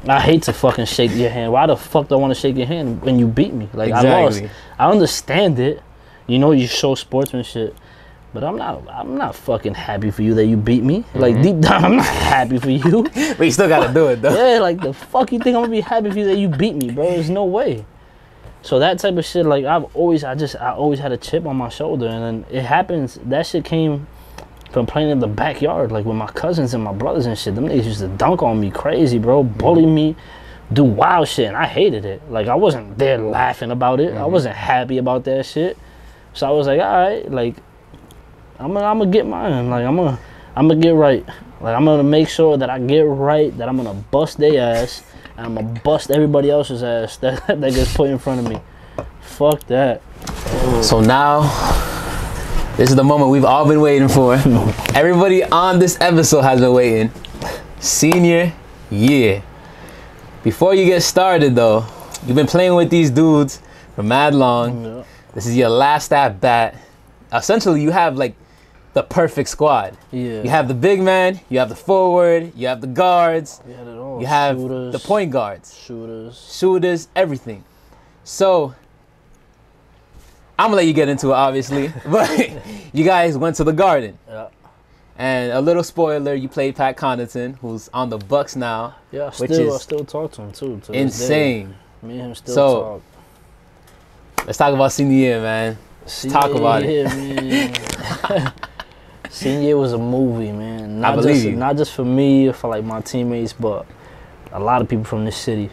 I hate to fucking shake your hand. Why the fuck do I want to shake your hand when you beat me? Like I lost. I understand it. You know, you show sportsmanship. But I'm not fucking happy for you that you beat me. Like deep down, I'm not happy for you. But you still gotta do it though. Yeah, like the fuck you think I'm gonna be happy for you that you beat me, bro? There's no way. So that type of shit, like I always had a chip on my shoulder, and then it happens. That shit came from playing in the backyard, like with my cousins and my brothers and shit. Them niggas used to dunk on me crazy, bro, bully me, do wild shit, and I hated it. Like I wasn't there laughing about it. I wasn't happy about that shit. So I was like, all right, like. I'm gonna get mine. Like I'm gonna get right. Like I'm gonna make sure that I get right. That I'm gonna bust their ass, and I'm gonna bust everybody else's ass that gets put in front of me. Fuck that. So now, this is the moment we've all been waiting for. Everybody on this episode has been waiting. Senior year. Before you get started though, you've been playing with these dudes for mad long. Yeah. This is your last at bat. Essentially, you have like the perfect squad. Yeah. You have the big man, you have the forward, you have the guards, you have shooters, the point guards, shooters, everything. So I'm gonna let you get into it, obviously, but you guys went to the Garden. Yeah. And a little spoiler, you played Pat Connaughton, who's on the Bucks now. Yeah, I still talk to him too. Insane. Me and him still talk. Let's talk about senior year, man. Let's talk about it. Man. Senior year was a movie, man. Not just for me or for like my teammates, but a lot of people from this city.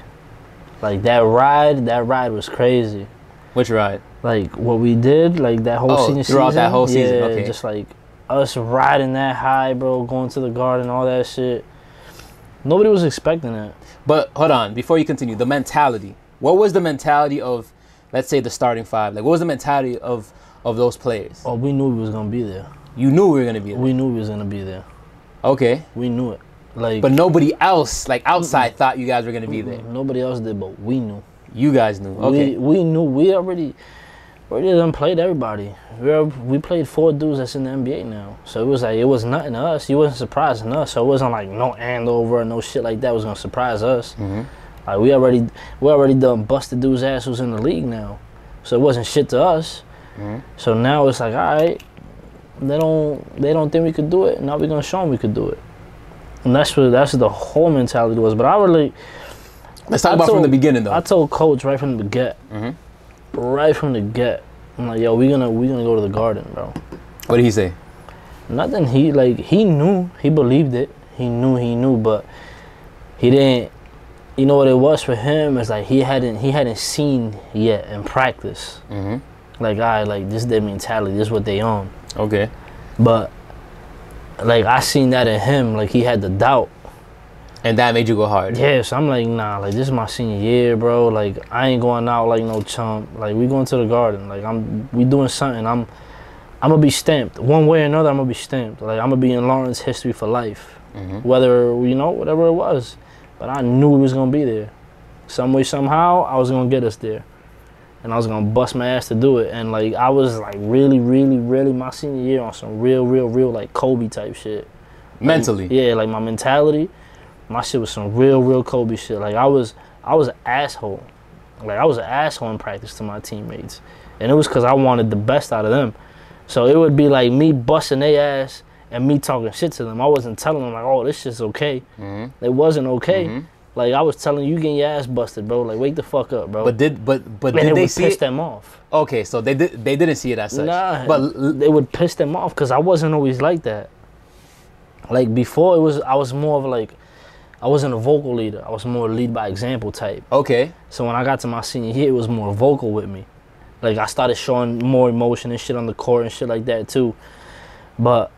Like that ride was crazy. Which ride? Like what we did, like that whole senior season. Throughout that whole season, yeah, okay. Just like us riding that high, bro, going to the Garden, all that shit. Nobody was expecting it. But hold on, before you continue, the mentality. What was the mentality of, let's say, the starting five? Like, what was the mentality of those players? Oh, we knew we was gonna be there. You knew we were gonna be there. We knew we was gonna be there. Okay. We knew it. Like, but nobody else, like outside, thought you guys were gonna be there. Nobody else did, but we knew. You guys knew. Okay. We knew. We already done played everybody. We played 4 dudes that's in the NBA now. So it was like, it was nothing to us. You wasn't surprising us. So it wasn't like no Andover or no shit like that was gonna surprise us. Like we already done busted dudes' ass who's in the league now. So it wasn't shit to us. So now it's like, all right, they don't think we could do it. Now we're gonna show them we could do it. And that's the whole mentality was. But let's talk about from the beginning though. I told coach right from the get. Right from the get. I'm like, yo, we gonna go to the Garden, bro. What did he say? Nothing. He knew. He believed it. He knew, but he didn't. You know what it was for him? It's like he hadn't seen yet in practice. Like, all right, like this is their mentality. This is what they own. Okay. But like I seen that in him. Like he had the doubt. And that made you go hard. Yeah, so I'm like, nah, like this is my senior year, bro. Like I ain't going out like no chump. Like we going to the Garden. Like we doing something. I'm I'm gonna be stamped one way or another. I'm gonna be stamped. Like, I'm gonna be in Lawrence history for life, whether, you know, whatever it was. But I knew we was gonna be there, some way, somehow. I was gonna get us there, and I was gonna bust my ass to do it. And like, I was like really my senior year on some real like Kobe type shit. Mentally, like, yeah, like my mentality, my shit was some real Kobe shit. Like, I was an asshole. Like, I was an asshole in practice to my teammates, and it was because I wanted the best out of them. So it would be like me busting their ass and me talking shit to them. I wasn't telling them like, oh, this shit's okay. It wasn't okay. Like, I was telling you getting your ass busted, bro. Like, wake the fuck up, bro. But did they see piss it? them off? Okay, so they didn't see it as such. Nah, but it would piss them off because I wasn't always like that. Like, before, I was more of like, I wasn't a vocal leader. I was more lead by example type. Okay. So when I got to my senior year, it was more vocal with me. Like, I started showing more emotion and shit on the court and shit like that too. But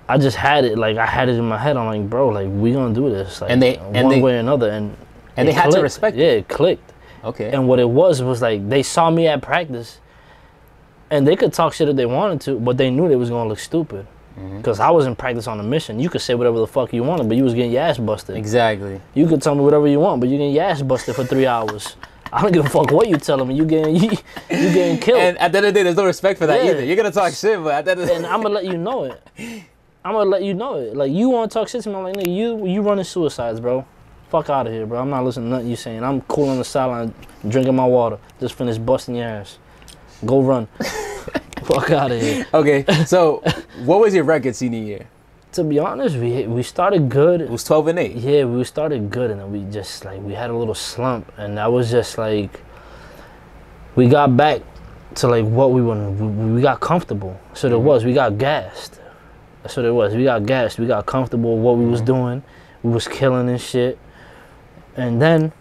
I just had it, like, I had it in my head. I'm like, bro, like, we gonna do this, like, one way or another. And they had to respect it. Yeah, it clicked. Okay. And what it was like, they saw me at practice, and they could talk shit if they wanted to, but they knew they was gonna look stupid. Because I was in practice on a mission. You could say whatever the fuck you wanted, but you was getting your ass busted. Exactly. You could tell me whatever you want, but you getting your ass busted for 3 hours. I don't give a fuck what you telling me. You getting killed. And at the end of the day, there's no respect for that either. You're gonna talk shit, but at the end of the day, and I'm gonna let you know it. I'm gonna let you know it. Like, you want to talk shit to me? I'm like, nigga, you running suicides, bro. Fuck out of here, bro. I'm not listening to nothing you saying. I'm cool on the sideline, drinking my water. Just finished busting your ass. Go run. Fuck out of here. Okay, so what was your record senior year? To be honest, we started good. It was 12-8. Yeah, we started good, and then we just, like, we had a little slump, and that was just like, we got back to like what we wanted. We got comfortable. So there was, we got gassed. So there was, we got gassed. We got comfortable with what we was doing. We was killing and shit, and then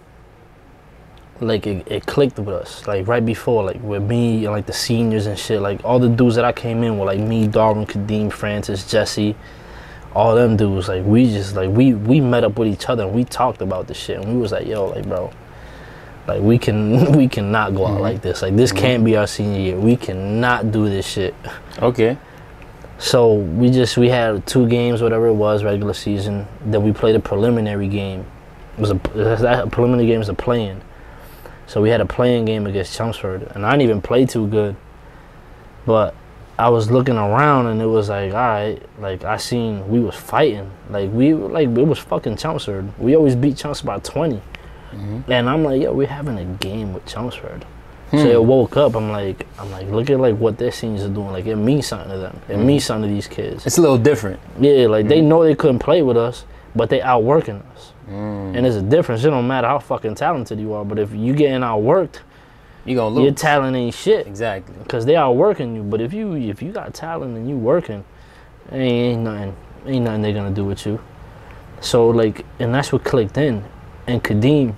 like it clicked with us, like right before, like with me and like the seniors and shit, like all the dudes that I came in with, like me, Darwin, Kadeem, Francis, Jesse, all them dudes, like we just like we met up with each other and we talked about the shit, and we was like, yo, like, bro, like we cannot go out like this. Like, this can't be our senior year. We cannot do this shit. Okay. So we had 2 games, whatever it was, regular season. Then we played a preliminary game. That preliminary game was a play-in. So we had a play-in game against Chelmsford, and I didn't even play too good. But I was looking around, and it was like, all right, like I seen we was fighting. Like it was fucking Chelmsford. We always beat Chelmsford by 20. And I'm like, yo, we're having a game with Chelmsford. So it woke up. I'm like, look at like what their seniors are doing. Like, it means something to them. It means something to these kids. It's a little different. Yeah, like they know they couldn't play with us, but they outworking us. And there's a difference. It don't matter how fucking talented you are, but if you getting outworked, you gonna lose. Your talent ain't shit. Exactly. Because they outworking you. But if you got talent and you working, ain't nothing they gonna do with you. So like, and that's what clicked in. And Kadeem,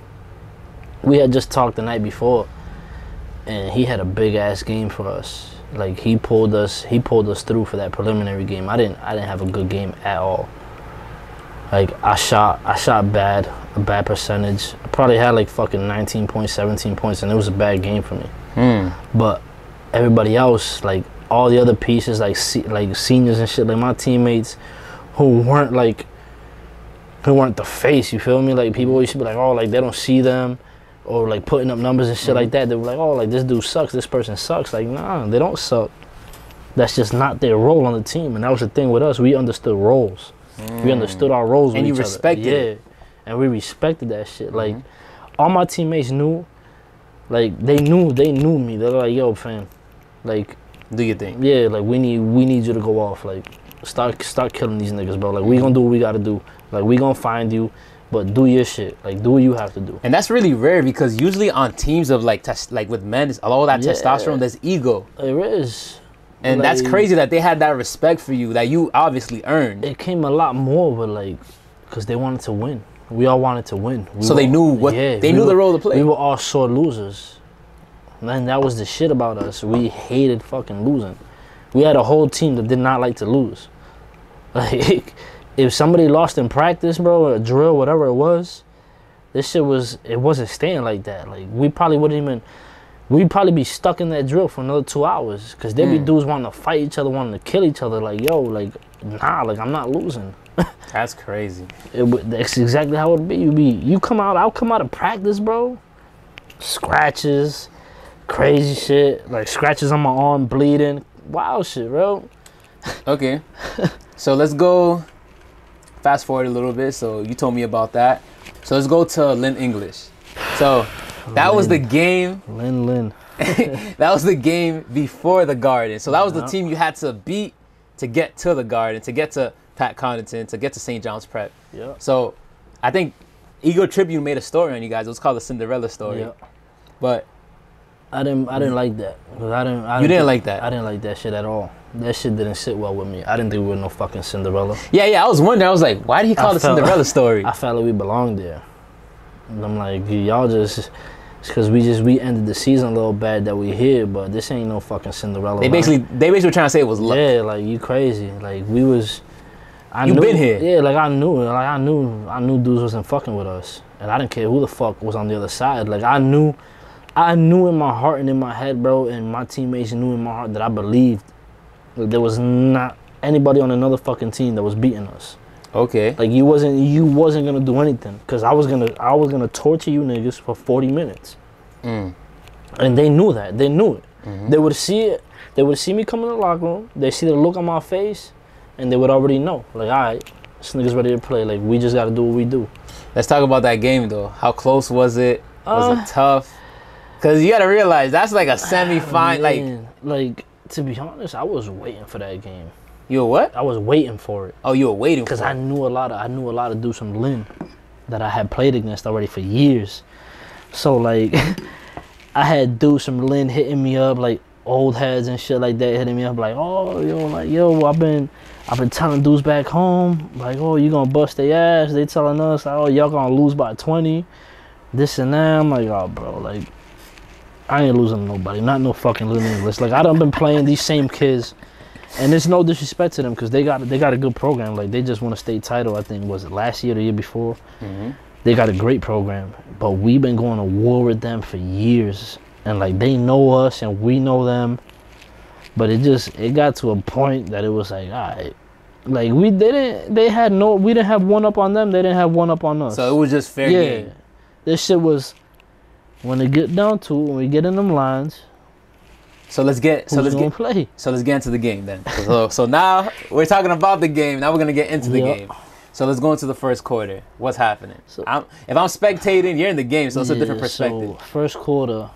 we had just talked the night before, and he had a big ass game for us. Like, he pulled us through for that preliminary game. I didn't have a good game at all. Like, I shot bad, a bad percentage. I probably had like fucking 19 points, 17 points, and it was a bad game for me. But everybody else, like all the other pieces, like seniors and shit, like my teammates who weren't the face, you feel me? Like, people used to be like, oh, like they don't see them, or like putting up numbers and shit like that. They were like, oh, like this dude sucks, this person sucks. Like, nah, they don't suck. That's just not their role on the team. And that was the thing with us. We understood roles. We understood our roles with each other. And you respected it. And we respected that shit. Like, all my teammates knew, like, they knew me. They're like, yo, fam, like, do your thing. Yeah, like, we need you to go off. Like, start killing these niggas, bro. Like, we gonna do what we gotta do. Like, we gonna find you, but do your shit. Like, do what you have to do. And that's really rare, because usually on teams of like with men, it's all that testosterone, there's ego. There is. And like, that's crazy that they had that respect for you that you obviously earned. It came a lot more with, like, because they wanted to win. We all wanted to win. So they knew they knew the role to play. We were all sore losers. And that was the shit about us. We hated fucking losing. We had a whole team that did not like to lose. Like, if somebody lost in practice, bro, or a drill, whatever it was, this shit wasn't staying like that. Like, we probably wouldn't even we'd probably be stuck in that drill for another 2 hours. Because there'd be dudes wanting to fight each other, wanting to kill each other. Like, yo, like, nah, like, I'm not losing. That's crazy. That's exactly how it'd be. I'll come out of practice, bro. Scratches, crazy shit. Like, scratches on my arm, bleeding. Wild shit, bro. Okay. So let's go fast forward a little bit. So you told me about that. So let's go to Lynn English. So that was the game. Lynn. That was the game before the Garden. So that was the team you had to beat to get to the Garden, to get to Pat Connaughton, to get to St. John's Prep. Yeah. So I think Ego Tribune made a story on you guys. It was called the Cinderella story. Yeah. But I didn't like that. You didn't like that? I didn't like that shit at all. That shit didn't sit well with me. I didn't think we were no fucking Cinderella. Yeah. I was wondering. I was like, why did he call it the Cinderella story? I felt like we belonged there. And I'm like, y'all just, it's because we ended the season a little bad that we here, but this ain't no fucking Cinderella. They basically were trying to say it was luck. Yeah, like, you crazy. Like, we was, You been here. Yeah, like, I knew dudes wasn't fucking with us. And I didn't care who the fuck was on the other side. Like, I knew in my heart and in my head, bro, and my teammates knew in my heart that I believed that there was not anybody on another fucking team that was beating us. Okay. Like, you wasn't gonna do anything, because I was gonna torture you niggas for 40 minutes. And they knew that. They knew it. They would see it. They would see me come in the locker room. They see the look on my face, and they would already know. Like, all right, this nigga's ready to play. Like, we just gotta do what we do. Let's talk about that game though. How close was it? Was it tough? Cause you gotta realize that's like a semi-final. Like, to be honest, I was waiting for that game. You were what? I was waiting for it. Oh, you were waiting for it. Because I knew a lot of dudes from Lynn that I had played against already for years. So, like, I had dudes from Lynn hitting me up, like old heads and shit like that, hitting me up like, oh, yo, I've been telling dudes back home, like, oh, you gonna bust their ass. They telling us, like, oh, y'all gonna lose by 20, this and that. I'm like, oh, bro, like, I ain't losing to nobody, not no fucking Lynn English. Like, I done been playing these same kids. And there's no disrespect to them, because they got a good program. Like, they just won a state title, I think, was it last year or the year before? They got a great program. But we've been going to war with them for years. And, like, they know us and we know them. But it got to a point that it was like, all right. Like, we didn't have one up on them. They didn't have one up on us. So it was just fair game. This shit was, when it get down to it, when we get in them lines, So let's get into the game then. So now we're talking about the game. Now we're gonna get into the game. So let's go into the first quarter. What's happening? So, if I'm spectating, you're in the game, so it's a different perspective. So first quarter,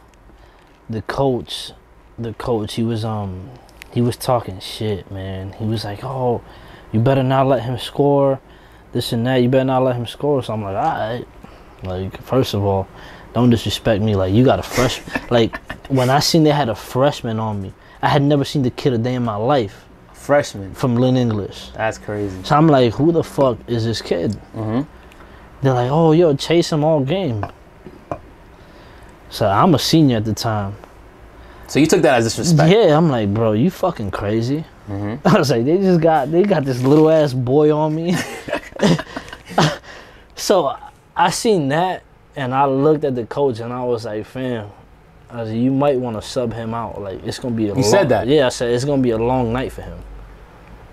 the coach, he was talking shit, man. He was like, oh, you better not let him score, this and that. You better not let him score. So I'm like, all right. Like, first of all, don't disrespect me. Like, you got a freshman. Like, when I seen they had a freshman on me, I had never seen the kid a day in my life. Freshman? From Lynn English. That's crazy. So I'm like, who the fuck is this kid? They're like, oh, yo, chase him all game. So I'm a senior at the time. So you took that as disrespect? Yeah, I'm like, bro, you fucking crazy. I was like, they got this little ass boy on me. So I seen that. And I looked at the coach and I was like, fam, I was like, you might want to sub him out. Like, it's going to be a long... You said that? Yeah, I said, it's going to be a long night for him.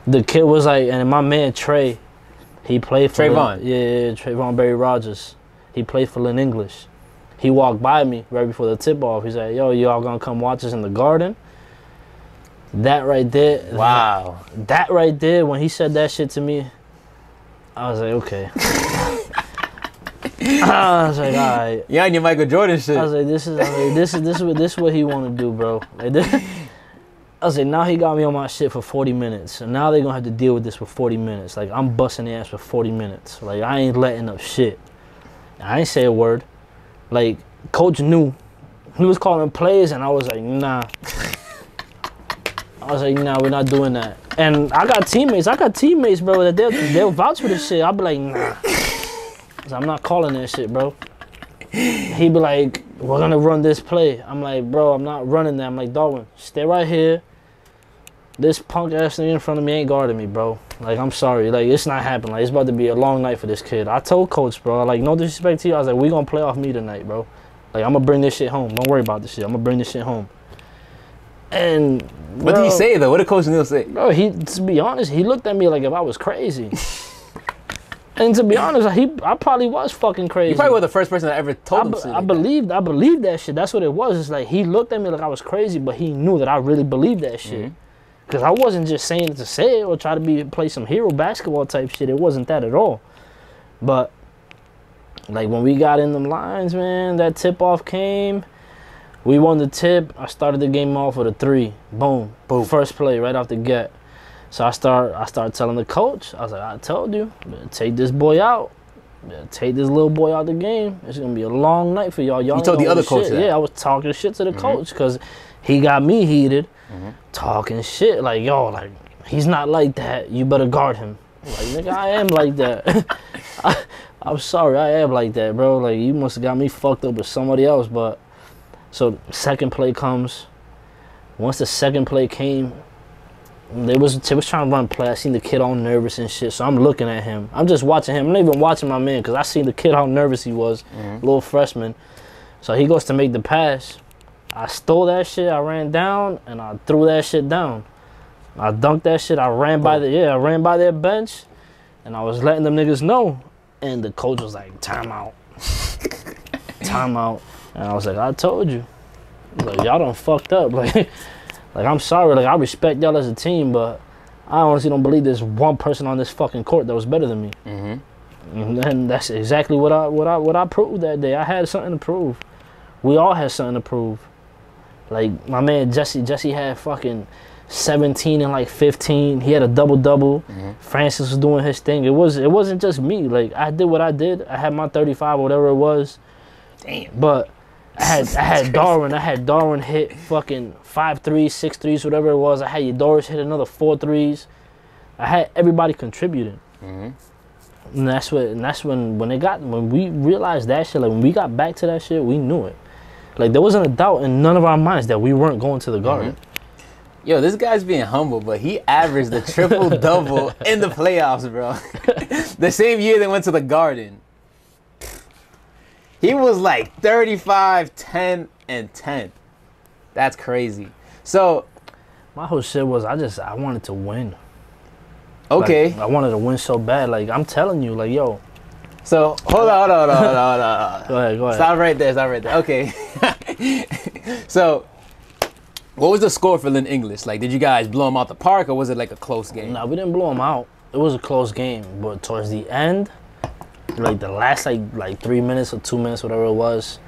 The kid was like, and my man Trey, he played for... Trayvon? Yeah, Trayvon Barry Rogers. He played for Lynn English. He walked by me right before the tip-off. He said, yo, y'all going to come watch us in the Garden? That right there... Wow. That right there, when he said that shit to me, I was like, okay. I was like, all right. Yeah, and your Michael Jordan shit. I was like, this is what he want to do, bro. Like, I was like, now he got me on my shit for 40 minutes. So now they're going to have to deal with this for 40 minutes. Like, I'm busting their ass for 40 minutes. Like, I ain't letting up shit. I ain't say a word. Like, coach knew. He was calling plays, and I was like, nah. I was like, nah, we're not doing that. And I got teammates, bro, that they'll vouch for this shit. I'll be like, nah. I'm not calling that shit, bro. He be like, we're gonna run this play. I'm like, bro, I'm not running that. I'm like, Darwin, stay right here. This punk ass thing in front of me ain't guarding me, bro. Like, I'm sorry. Like, it's not happening. Like, it's about to be a long night for this kid. I told coach, bro, like, no disrespect to you. I was like, we gonna play off me tonight, bro. Like, I'm gonna bring this shit home. Don't worry about this shit. I'm gonna bring this shit home. And what did he say though? What did Coach Neal say? Bro, to be honest, he looked at me like if I was crazy. And to be honest, I probably was fucking crazy. You probably were the first person that ever told him. I believed that shit. That's what it was. It's like he looked at me like I was crazy, but he knew that I really believed that shit. Because I wasn't just saying it to say it or try to play some hero basketball type shit. It wasn't that at all. But like when we got in them lines, man, that tip-off came. We won the tip. I started the game off with a 3. Boom. Boom. First play right off the get. So I started telling the coach, I was like, I told you, take this boy out. Take this little boy out the game. It's going to be a long night for y'all. You told the other coach that? Yeah, I was talking shit to the coach because he got me heated, talking shit. Like, yo, like, he's not like that. You better guard him. Like, nigga, I am like that. I'm sorry, I am like that, bro. Like, you must have got me fucked up with somebody else. But, so second play comes. Once the second play came, they was trying to run play. I seen the kid all nervous and shit, so I'm looking at him. I'm just watching him. I'm not even watching my man because I seen the kid how nervous he was, little freshman. So he goes to make the pass. I stole that shit. I ran down and I threw that shit down. I dunked that shit. I ran by their bench, and I was letting them niggas know. And the coach was like, "Timeout, timeout." And I was like, "I told you, like y'all done fucked up, like." Like, I'm sorry, like, I respect y'all as a team, but I honestly don't believe there's one person on this fucking court that was better than me. And that's exactly what I proved that day. I had something to prove. We all had something to prove. Like, my man Jesse had fucking 17 and like 15. He had a double-double. Francis was doing his thing. It wasn't just me. Like, I did what I did. I had my 35 or whatever it was. Damn. But I had Darwin hit fucking 5 threes, 6 threes, whatever it was. I had Doris hit another 4 threes. I had everybody contributing. And that's when we realized that shit, like when we got back to that shit, we knew it. Like there wasn't a doubt in none of our minds that we weren't going to the Garden. Yo, this guy's being humble, but he averaged the triple-double in the playoffs, bro. The same year they went to the Garden. He was like 35, 10, and 10. That's crazy. So my whole shit was I wanted to win. Okay. Like, I wanted to win so bad. Like I'm telling you, like yo. So hold on. Go ahead. Stop right there. Okay. So what was the score for Lynn English? Like, did you guys blow them out the park, or was it like a close game? No, we didn't blow them out. It was a close game, but towards the end, like the last like 3 minutes or 2 minutes, whatever it was,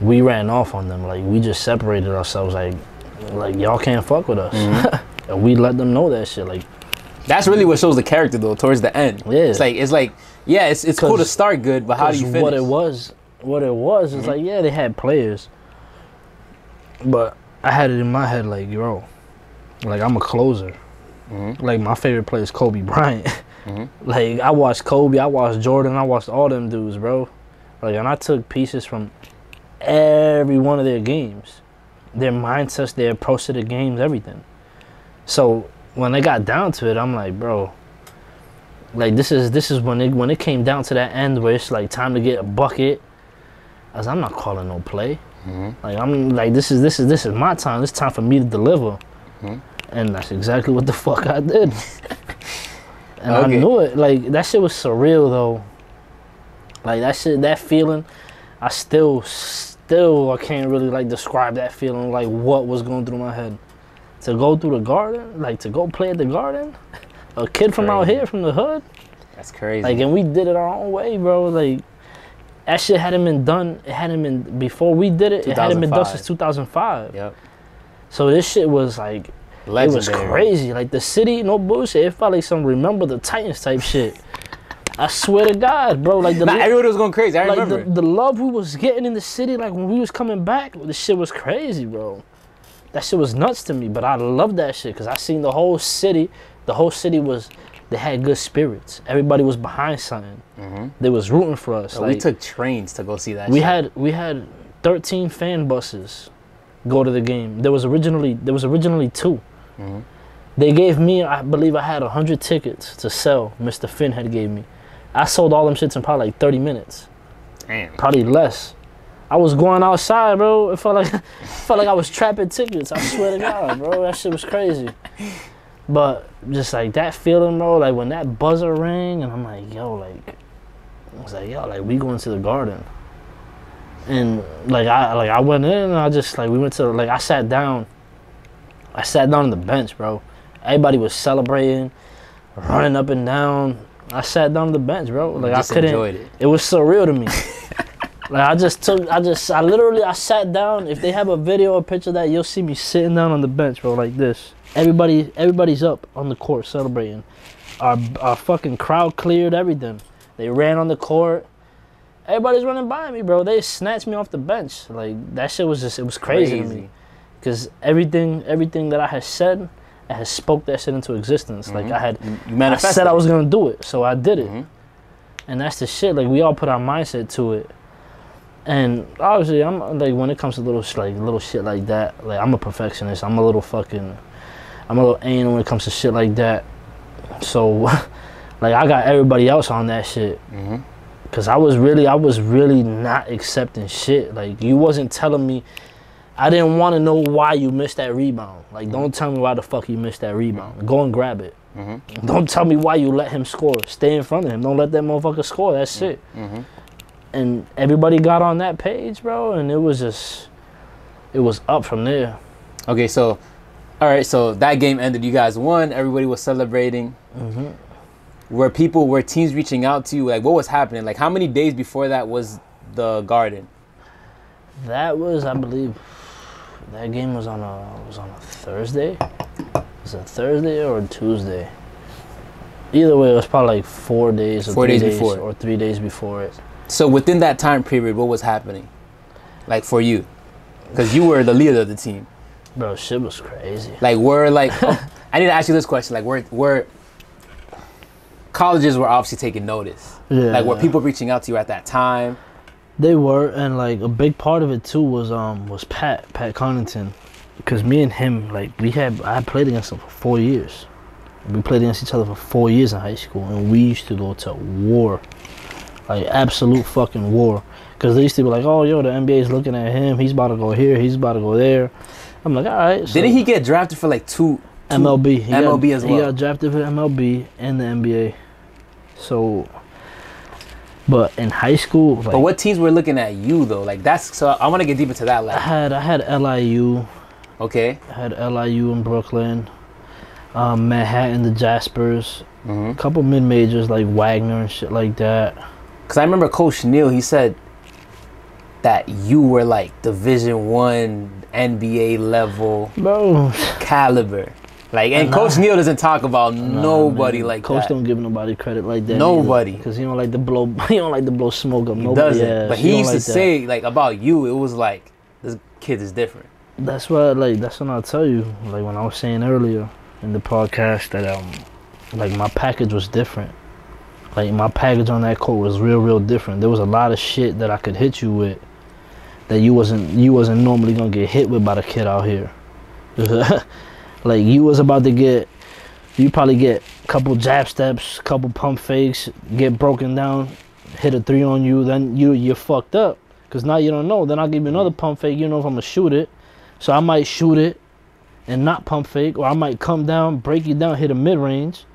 we ran off on them. Like we just separated ourselves. Like y'all can't fuck with us. And we let them know that shit. Like that's really what shows the character though. Towards the end, yeah. It's like yeah, it's cool to start good, but how do you finish? What it was is like yeah, they had players, but I had it in my head like yo, like I'm a closer. Like my favorite player is Kobe Bryant. Like I watched Kobe, I watched Jordan, I watched all them dudes, bro. Like and I took pieces from every one of their games, their mindsets, their approach to the games, everything. So when they got down to it, I'm like, bro, like this is when it came down to that end where it's like time to get a bucket. I was like, I'm not calling no play. Like I'm like this is my time. It's time for me to deliver. And that's exactly what the fuck I did. And I knew it. Like that shit was surreal though. Like that shit, that feeling, I still I can't really like describe that feeling, like what was going through my head. To go through the Garden, like to go play at the Garden, a kid from out here, from the hood. That's crazy. Like, and we did it our own way, bro. Like, that shit hadn't been done. It hadn't been, before we did it, it hadn't been done since 2005. Yep. So this shit was like, legendary. It was crazy. Like the city, no bullshit. It felt like some Remember the Titans type shit. I swear to God, bro. Like everyone was going crazy. I remember. The love we was getting in the city, like when we was coming back, the shit was crazy, bro. That shit was nuts to me, but I loved that shit because I seen the whole city. The whole city they had good spirits. Everybody was behind something. They was rooting for us. So like, we took trains to go see that shit. We had 13 fan buses go to the game. There was originally 2. They gave me, I believe I had 100 tickets to sell. Mr. Finn had gave me. I sold all them shits in probably like 30 minutes. Damn. Probably less. I was going outside, bro. It felt like I was trapping tickets. I swear to God, bro. That shit was crazy. But just like that feeling, bro, like when that buzzer rang, and I'm like, yo, like, I was like, yo, like we going to the Garden. And like I went in and I just like we went to like I sat down on the bench, bro. Everybody was celebrating, running up and down. I sat down on the bench, bro. Like just I couldn't. Enjoyed it. It was surreal to me. Like I literally sat down. If they have a video or picture of that, you'll see me sitting down on the bench, bro, like this. Everybody's up on the court celebrating. Our fucking crowd cleared everything. They ran on the court. Everybody's running by me, bro. They snatched me off the bench. Like that shit was it was crazy to me. Cause everything that I had said, I had spoke that shit into existence. Like I said I was gonna do it, so I did it. And that's the shit. Like we all put our mindset to it. And obviously, I'm like when it comes to little shit like that, like I'm a perfectionist. I'm a little anal when it comes to shit like that. So, like I got everybody else on that shit. Cause I was really not accepting shit. Like you wasn't telling me. I didn't want to know why you missed that rebound. Like don't tell me why the fuck you missed that rebound. Go and grab it. Don't tell me why you let him score. Stay in front of him. Don't let that motherfucker score. That's it. And everybody got on that page, bro, and it was up from there. Okay, so, all right, so that game ended. You guys won. Everybody was celebrating. Were teams reaching out to you? Like, what was happening? Like, how many days before that was the Garden? That was, I believe, that game was on a Thursday. Was it a Thursday or a Tuesday? Either way, it was probably like 4 days or 3 days before, or 3 days before it. So within that time period, what was happening? Like for you? Because you were the leader of the team. Bro, shit was crazy. Like I need to ask you this question. Like were colleges were obviously taking notice. Yeah. Like were people reaching out to you at that time? They were, and like a big part of it too was Pat Connaughton. Because me and him, like I played against him for 4 years. We played against each other for 4 years in high school, and we used to go to war. Like absolute fucking war. Because they used to be like, oh, yo, the NBA's looking at him. He's about to go here. He's about to go there. I'm like, all right. So didn't he get drafted for like two MLB. MLB as well? He got drafted for MLB and the NBA. So, but in high school. Like, but what teams were looking at you, though? Like, that's, so I want to get deep into that. Like, I had LIU. Okay. I had LIU in Brooklyn. Manhattan, the Jaspers. A couple mid-majors like Wagner and shit like that. Because I remember Coach Neal, he said that you were like Division I NBA level caliber. Like, and Coach Neal doesn't talk about nobody like Coach that. Coach don't give nobody credit like that. Nobody. Because he don't like to blow. He don't like to blow smoke up. He nobody. doesn't. Yeah, but he used to say like about you, it was like this kid is different. That's what that's what I'll tell you. Like when I was saying earlier in the podcast that like my package was different. Like my package on that court was real different. There was a lot of shit that I could hit you with that you wasn't normally gonna get hit with by the kid out here. Like you was about to you probably get a couple jab steps, couple pump fakes, get broken down, hit a three on you, then you're fucked up. Cause now you don't know. Then I'll give you another pump fake. You know if I'm gonna shoot it, so I might shoot it and not pump fake, or I might come down, break you down, hit a mid range.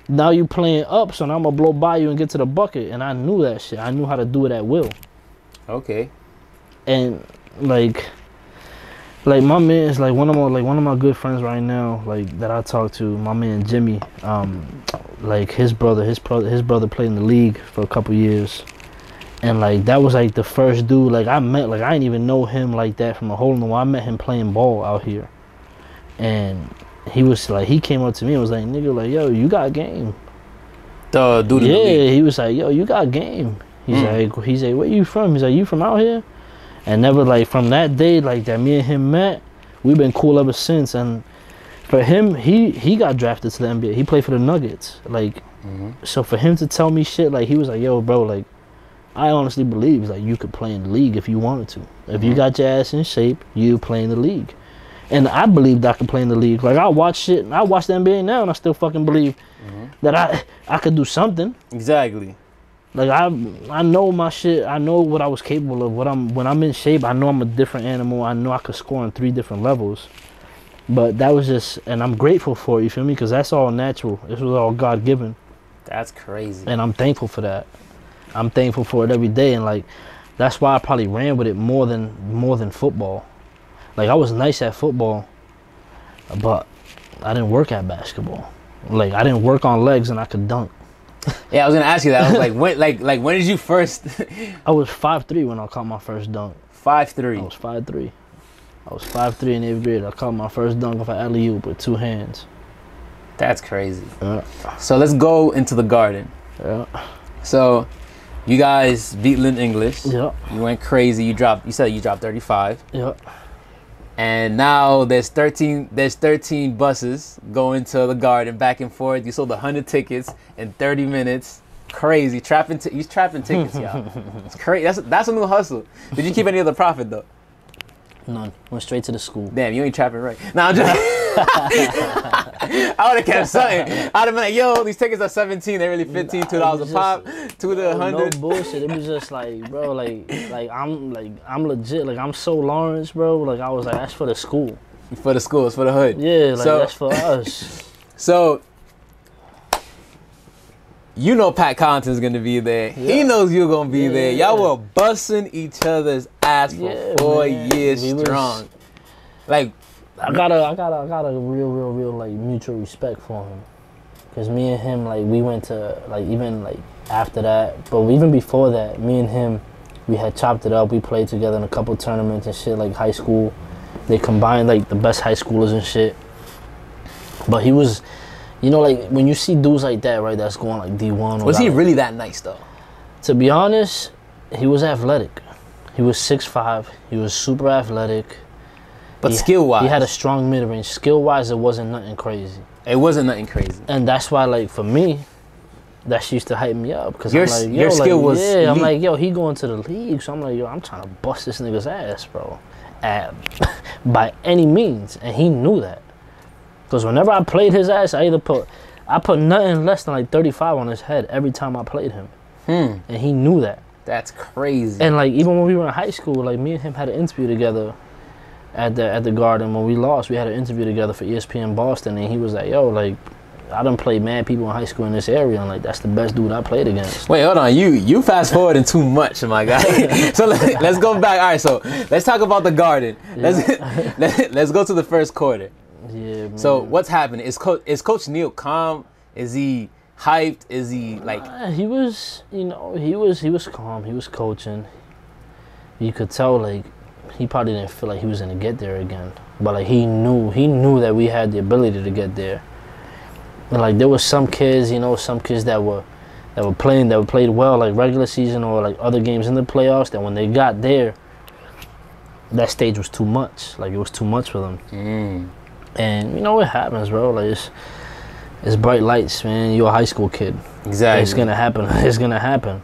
Now you playing up, so now I'm gonna blow by you and get to the bucket. And I knew that shit. I knew how to do it at will. Okay. And like my man is like one of my good friends right now, like that I talk to. My man Jimmy, like his brother played in the league for a couple years, and like that was like the first dude like I met. Like I didn't even know him like that from a hole in the wall. I met him playing ball out here, and he was like, he came up to me and was like, nigga, like, yo, you got game. The dude in the league. He was like, yo, you got game. He's like, where you from? He's like, you from out here? And never, like, from that day, like, that me and him met, we've been cool ever since. And for him, he got drafted to the NBA. He played for the Nuggets. Like, so for him to tell me shit, like, he was like, yo, bro, like, I honestly believe, like, you could play in the league if you wanted to. If you got your ass in shape, you play in the league. And I believed I could play in the league. Like, I watch shit, and I watch the NBA now, and I still fucking believe that I could do something. Exactly. Like I know my shit. I know what I was capable of. When I'm in shape, I know I'm a different animal. I know I could score on 3 different levels. But that was just, and I'm grateful for it, you feel me? Because that's all natural. This was all God given. That's crazy. And I'm thankful for that. I'm thankful for it every day, and like that's why I probably ran with it more than football. Like I was nice at football, but I didn't work at basketball. Like I didn't work on legs, and I could dunk. Yeah, I was gonna ask you that. I was like, when, like when did you first? I was 5'3" when I caught my first dunk. 5'3". I was 5'3". I was 5'3" in 8th grade. I caught my first dunk off an alley-oop with 2 hands. That's crazy. Yeah. So let's go into the Garden. Yeah. So you guys beat Lynn English. Yeah. You went crazy. You said you dropped 35. Yeah. And now there's 13 buses going to the Garden back and forth. You sold 100 tickets in 30 minutes. Crazy. He's trapping tickets, y'all. It's crazy. That's a new hustle. Did you keep any of the profit though? None. Went straight to the school. Damn, you ain't trapping right. Nah, I'm just I would have kept something. I'd have been like, yo, these tickets are 17. They're really 15, $2 a pop, 2 to 100. No bullshit. It was just like, bro, like I'm legit. Like I'm so Lawrence, bro. Like I was like, that's for the school. For the school, it's for the hood. Yeah, like that's for us. So you know Pat Connaughton's gonna be there. Yeah. He knows you're gonna be there. Y'all were busting each other's ass for 4 years strong. Like I got a real like mutual respect for him, cause me and him, like we went to like even like after that, but even before that, me and him, we had chopped it up. We played together in a couple tournaments and shit, like high school. They combined like the best high schoolers and shit. But he was, you know, like when you see dudes like that, right, that's going like D1. Was he really that nice though? To be honest, he was athletic. He was 6'5". He was super athletic. But skill-wise, he had a strong mid-range. Skill-wise, it wasn't nothing crazy. It wasn't nothing crazy. And that's why, like, for me, that shit used to hype me up. Because your skill was yeah, I'm like, yo, he going to the league. So I'm like, yo, I'm trying to bust this nigga's ass, bro. By any means. And he knew that. Because whenever I played his ass, I put nothing less than like 35 on his head every time I played him. And he knew that. That's crazy. And like, even when we were in high school, like me and him had an interview together at the Garden. When we lost, we had an interview together for ESPN Boston, and he was like, yo, like, I done played mad people in high school in this area, and like that's the best dude I played against. Wait, hold on, you fast forwarding too much, my guy. So let's go back. All right, so let's talk about the Garden. Yeah. Let's go to the first quarter. Yeah, man. So what's happening? Is Coach Neal calm? Is he hyped? Is he like? He was, you know, he was calm. He was coaching. You could tell, like, he probably didn't feel like he was gonna get there again, but like he knew that we had the ability to get there. And like there was some kids, you know, that played well, like regular season or like other games in the playoffs, that when they got there, that stage was too much. Like it was too much for them. And you know, it happens, bro. Like it's bright lights, man. You're a high school kid. Exactly. It's gonna happen. It's gonna happen.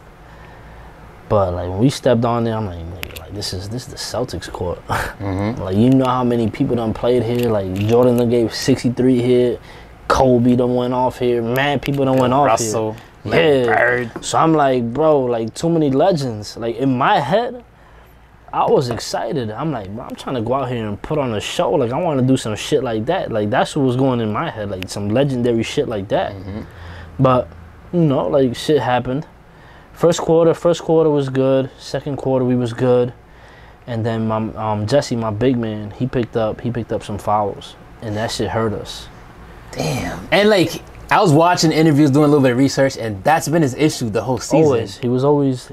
But like when we stepped on there, I'm like, this is the Celtics court. Like, you know how many people done played here. Like Jordan done gave 63 here. Kobe done went off here. Man, people done went off Russell, here. Yeah. Bird. So I'm like, bro, like too many legends. Like in my head, I was excited. I'm like, bro, I'm trying to go out here and put on a show. Like I want to do some shit like that. Like that's what was going in my head. Like some legendary shit like that. But you know, like shit happened. First quarter was good. Second quarter we was good. And then my Jesse, my big man, he picked up some fouls, and that shit hurt us. Damn. And like I was watching interviews, doing a little bit of research, and that's been his issue the whole season. Always. He was always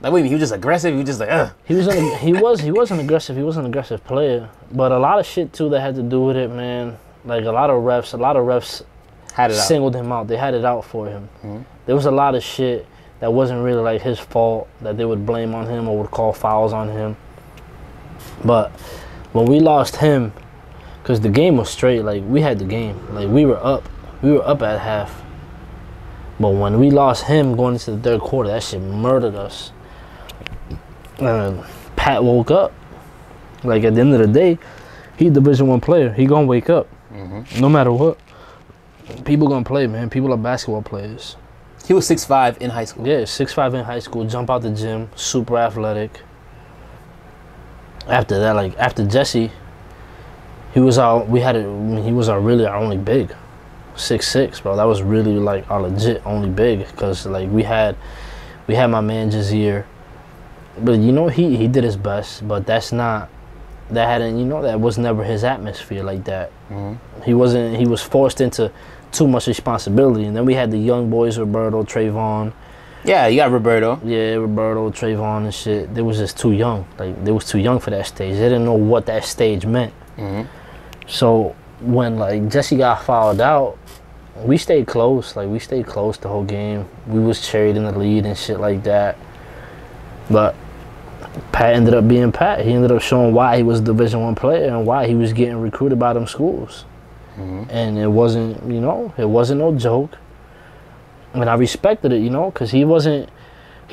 like, wait, he was just aggressive. He was just like, He wasn't aggressive. He was an aggressive player, but a lot of shit too that had to do with it, man. Like a lot of refs had it singled him out. They had it out for him. There was a lot of shit that wasn't really like his fault that they would blame on him or would call fouls on him. But when we lost him, because the game was straight, like we had the game, like we were up at half. But when we lost him going into the third quarter, that shit murdered us. And Pat woke up. Like at the end of the day, he Division I player. He gonna wake up, no matter what. People gonna play, man. People are basketball players. He was 6'5" in high school. Yeah, 6'5" in high school. Jump out the gym, super athletic. After that, like after Jesse, he was our really our only big, 6'6", bro. That was really like our legit only big, because like we had my man Jazeer, but you know he did his best, but that was never his atmosphere like that. He was forced into too much responsibility. And then we had the young boys, Roberto, Trayvon. Yeah, you got Roberto. Yeah, Roberto, Trayvon and shit. They was just too young. Like, they was too young for that stage. They didn't know what that stage meant. So when like Jesse got fouled out, we stayed close. Like, we stayed close the whole game. We was cheered in the lead and shit like that. But Pat ended up being Pat. He ended up showing why he was a Division I player and why he was getting recruited by them schools. And it wasn't, you know, it wasn't no joke. And I respected it, you know, because he wasn't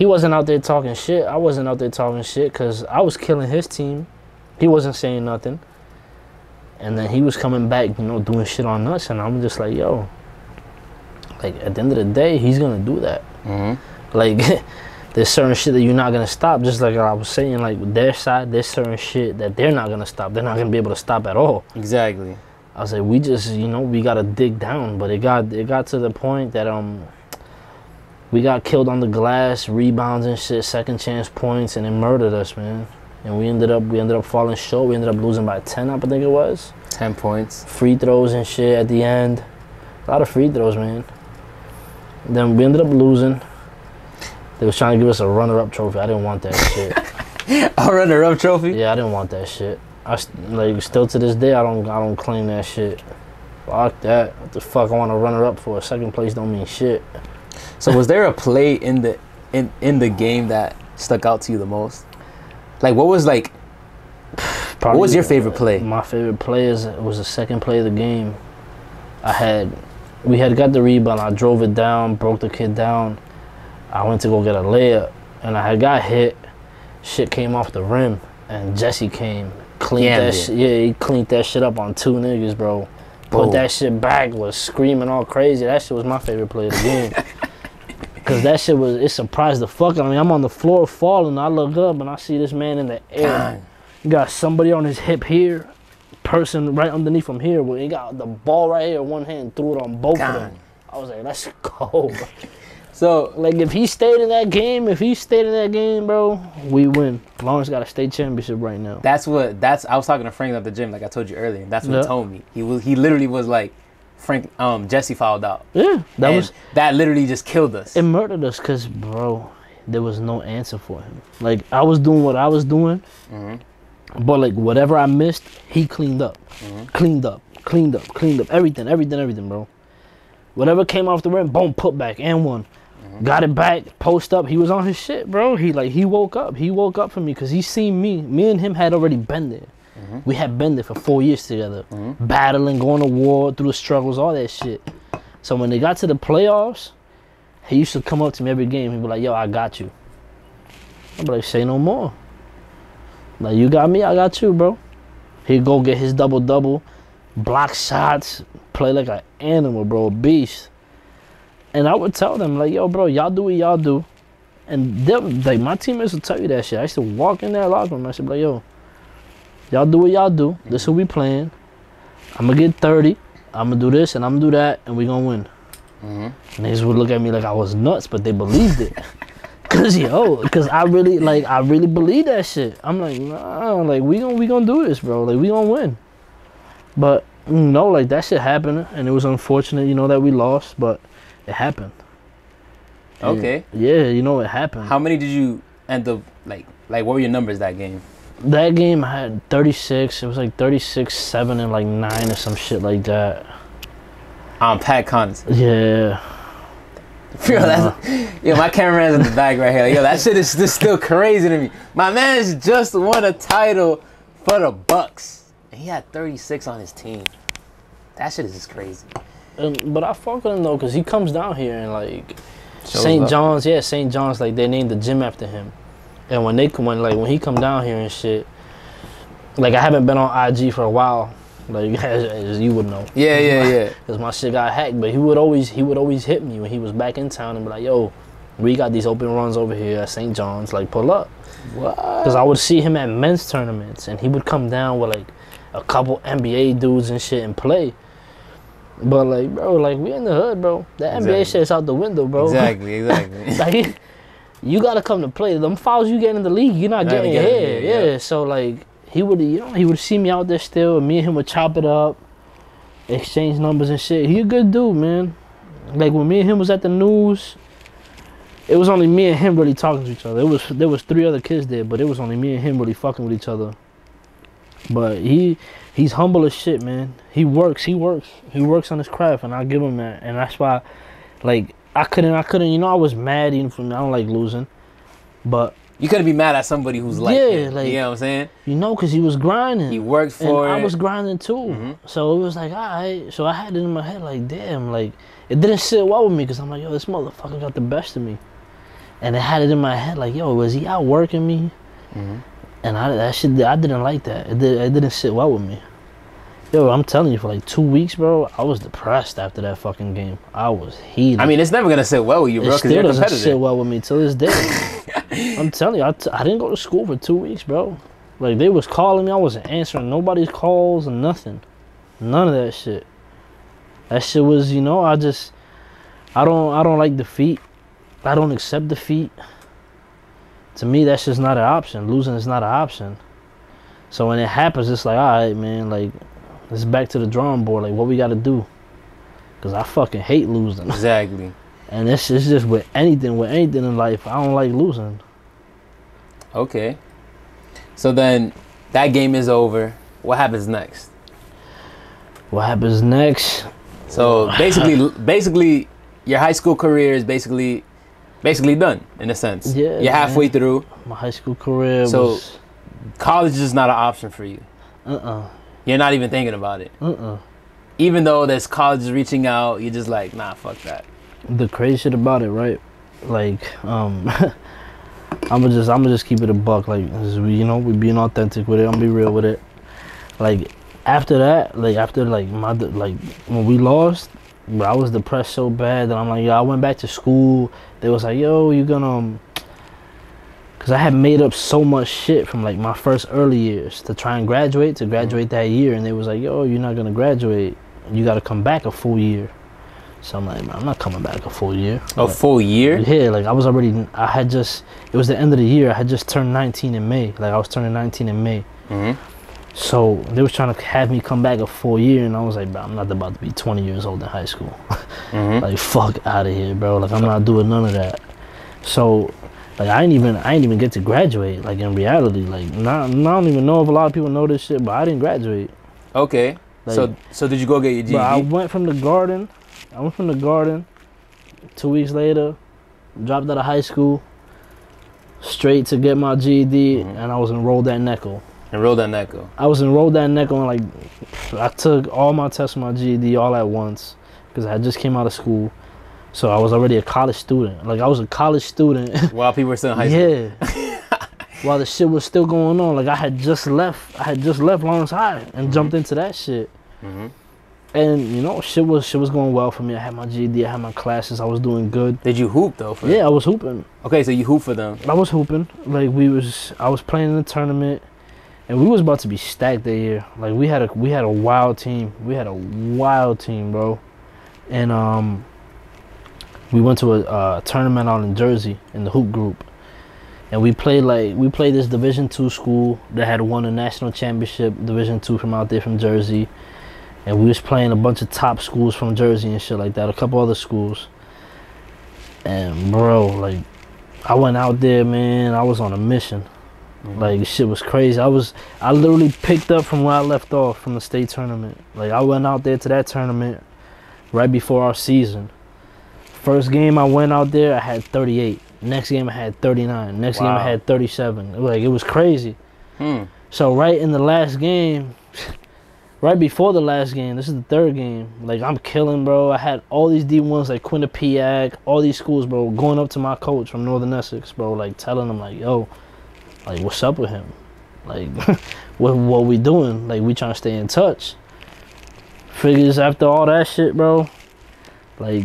out there talking shit. I wasn't out there talking shit because I was killing his team. He wasn't saying nothing. And then he was coming back, you know, doing shit on us. And I'm just like, yo, like, at the end of the day, he's going to do that. Like, there's certain shit that you're not going to stop. Just like I was saying, like, with their side, there's certain shit that they're not going to stop. They're not going to be able to stop at all. Exactly. I was like, we just, you know, we got to dig down. But it got to the point that we got killed on the glass, rebounds and shit, second chance points, and it murdered us, man. And we ended up falling short. We ended up losing by 10, I think it was. 10 points. Free throws and shit at the end. A lot of free throws, man. Then we ended up losing. They was trying to give us a runner-up trophy. I didn't want that shit. A runner-up trophy? Yeah, I didn't want that shit. Like, still to this day, I don't claim that shit. Fuck that. What the fuck I want to runner-up for? Second place don't mean shit. So was there a play in the game that stuck out to you the most? Like, what was like? Probably, what was your favorite play? My favorite play was the second play of the game. We had got the rebound. I drove it down, broke the kid down. I went to go get a layup, and I had got hit. Shit came off the rim, and Jesse came, cleaned that shit. Yeah, he cleaned that shit up on 2 niggas, bro. Put that shit back, was screaming all crazy. That shit was my favorite play of the game. Cause that shit it surprised the fuck out of me. I'm on the floor falling. I look up and I see this man in the air. He got somebody on his hip here, person right underneath him here. But he got the ball right here in one hand, threw it on both of them. I was like, let's go. So like, if he stayed in that game, bro, we win. Lawrence got a state championship right now. I was talking to Frank at the gym, like I told you earlier. That's what he told me. He literally was like, Jesse fouled out. Yeah, that literally just killed us. It murdered us because, bro, there was no answer for him. Like, I was doing what I was doing, but like whatever I missed, he cleaned up, cleaned up everything, bro. Whatever came off the rim, boom, put back and one. Got it back, post up. He was on his shit, bro. He woke up. He woke up for me because he seen me. Me and him had already been there. We had been there for 4 years together, battling, going to war, through the struggles, all that shit. So when they got to the playoffs, he used to come up to me every game. He'd be like, yo, I got you. I'd be like, say no more. Like, you got me, I got you, bro. He'd go get his double-double, block shots, play like an animal, bro, a beast. And I would tell them, like, yo, bro, y'all do what y'all do. And like, my teammates will tell you that shit. I used to walk in that locker room. I said, like, yo, y'all do what y'all do. This is who we playing. I'm going to get 30. I'm going to do this and I'm going to do that. And we going to win. And they just would look at me like I was nuts, but they believed it. Cause I really believe that shit. I'm like, nah, like, we gonna do this, bro. Like, we gonna win. But, you know, like, that shit happened. And it was unfortunate, you know, that we lost. But it happened. Okay. And yeah, you know, it happened. How many did you end up, like what were your numbers that game? That game I had 36. It was like 36, 7, and like 9 or some shit like that. Pat Connaughton. Yeah. Yo, my cameraman's in the back right here. Yo, that shit is still crazy to me. My man just won a title for the Bucks, and he had 36 on his team. That shit is just crazy. But I fuck with him though, cause he comes down here and like St. John's, St. John's, like they named the gym after him. And when he come down here and shit, like I haven't been on IG for a while, like as you would know. Yeah. Because my shit got hacked, but he would always hit me when he was back in town and be like, yo, we got these open runs over here at St. John's, like pull up. What? Because I would see him at men's tournaments and he would come down with like a couple NBA dudes and shit and play. But like, bro, like we in the hood, bro. That NBA shit's out the window, bro. Exactly. Like, you gotta come to play. Them fouls you get in the league, you're not getting here. Yeah. So like, he would see me out there still, and me and him would chop it up, exchange numbers and shit. He a good dude, man. Like when me and him was at the news, it was only me and him really talking to each other. There was 3 other kids there, but it was only me and him really fucking with each other. But he's humble as shit, man. He works on his craft, and I give him that. And that's why, like, I couldn't. You know, I was mad even from I don't like losing, but you couldn't be mad at somebody who's like, like, you know what I'm saying? You know, because he was grinding. He worked for it. I was grinding too. So it was like, all right. So I had it in my head, like, damn, like it didn't sit well with me because I'm like, yo, this motherfucker got the best of me, and I had it in my head, like, yo, was he outworking me? And I didn't like that. It didn't sit well with me. Yo, I'm telling you, for like 2 weeks, bro, I was depressed after that fucking game. I was heated. I mean, it's never gonna sit well with you, bro, because you're competitive. It still doesn't sit well with me till this day. I'm telling you, I didn't go to school for 2 weeks, bro. Like, they was calling me, I wasn't answering nobody's calls or nothing. None of that shit. That shit was, you know, I don't like defeat. I don't accept defeat. To me, that's just not an option. Losing is not an option. So when it happens, it's like, all right, man, like, it's back to the drawing board. Like, what we got to do? Because I fucking hate losing. Exactly. And it's just with anything in life, I don't like losing. Okay. So then that game is over. What happens next? What happens next? So basically, your high school career is basically done in a sense. Yeah. You're halfway through. My high school career so college is just not an option for you. You're not even thinking about it. Even though there's colleges reaching out, you're just like, nah, fuck that. The crazy shit about it, right? Like, I'ma just keep it a buck. Like, you know, we being authentic with it. I'm be real with it. Like, after that, when we lost, but I was depressed so bad that I'm like, yo, I went back to school. They was like, yo, you gonna, because I had made up so much shit from like my first early years to try and graduate that year, and they was like, yo, you're not gonna graduate. You gotta come back a full year. So I'm like, man, I'm not coming back a full year. A full year? Yeah, like it was the end of the year. I had just turned 19 in May. Like I was turning 19 in May. So they was trying to have me come back a full year, and I was like, bro, I'm not about to be 20 years old in high school. Like, fuck out of here, bro. Like, I'm not doing none of that. So, like, I didn't even get to graduate. Like, in reality, like, I don't even know if a lot of people know this shit, but I didn't graduate. Okay. Like, so did you go get your GED? I went from the garden. 2 weeks later, dropped out of high school, straight to get my GED, and I was enrolled at NECO. I was enrolled at NECO, and like, I took all my tests for my GED all at once because I just came out of school. So I was already a college student. Like, I was a college student. While people were still in high school. Yeah. While the shit was still going on. Like, I had just left Lawrence High and jumped into that shit. And, you know, shit was going well for me. I had my GED, I had my classes, I was doing good. Did you hoop, though? I was hooping. Okay, so you hoop for them. I was hooping. Like, I was playing in the tournament. And we was about to be stacked that year. Like, we had a wild team. Bro. And we went to a tournament out in Jersey in the hoop group. And we played this Division II school that had won a national championship, Division II from out there from Jersey. And we was playing a bunch of top schools from Jersey and shit like that, a couple other schools. And bro, like, I went out there, man, I was on a mission. Like, shit was crazy. I literally picked up from where I left off from the state tournament. Like, I went out there to that tournament right before our season. First game I went out there, I had 38. Next game I had 39. Next game I had 37. Like, it was crazy. So right in the last game, right before the last game, this is the third game, like, I'm killing, bro. I had all these D1s, like Quinnipiac, all these schools, bro, going up to my coach from Northern Essex, bro, like, telling him, like, yo, like, what's up with him? Like, what we doing? Like, we trying to stay in touch. figures after all that shit, bro. Like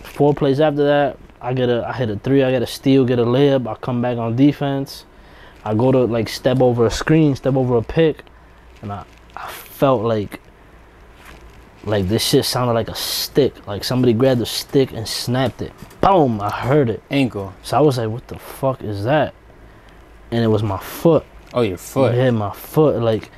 4 plays after that, I hit a 3, I get a steal, get a layup, I come back on defense. I go to like step over a screen, step over a pick, and I felt like this shit sounded like a stick. Like somebody grabbed a stick and snapped it. Boom, I heard it. Ankle. So I was like, what the fuck is that? And it was my foot. Oh, your foot. Yeah, my foot. Like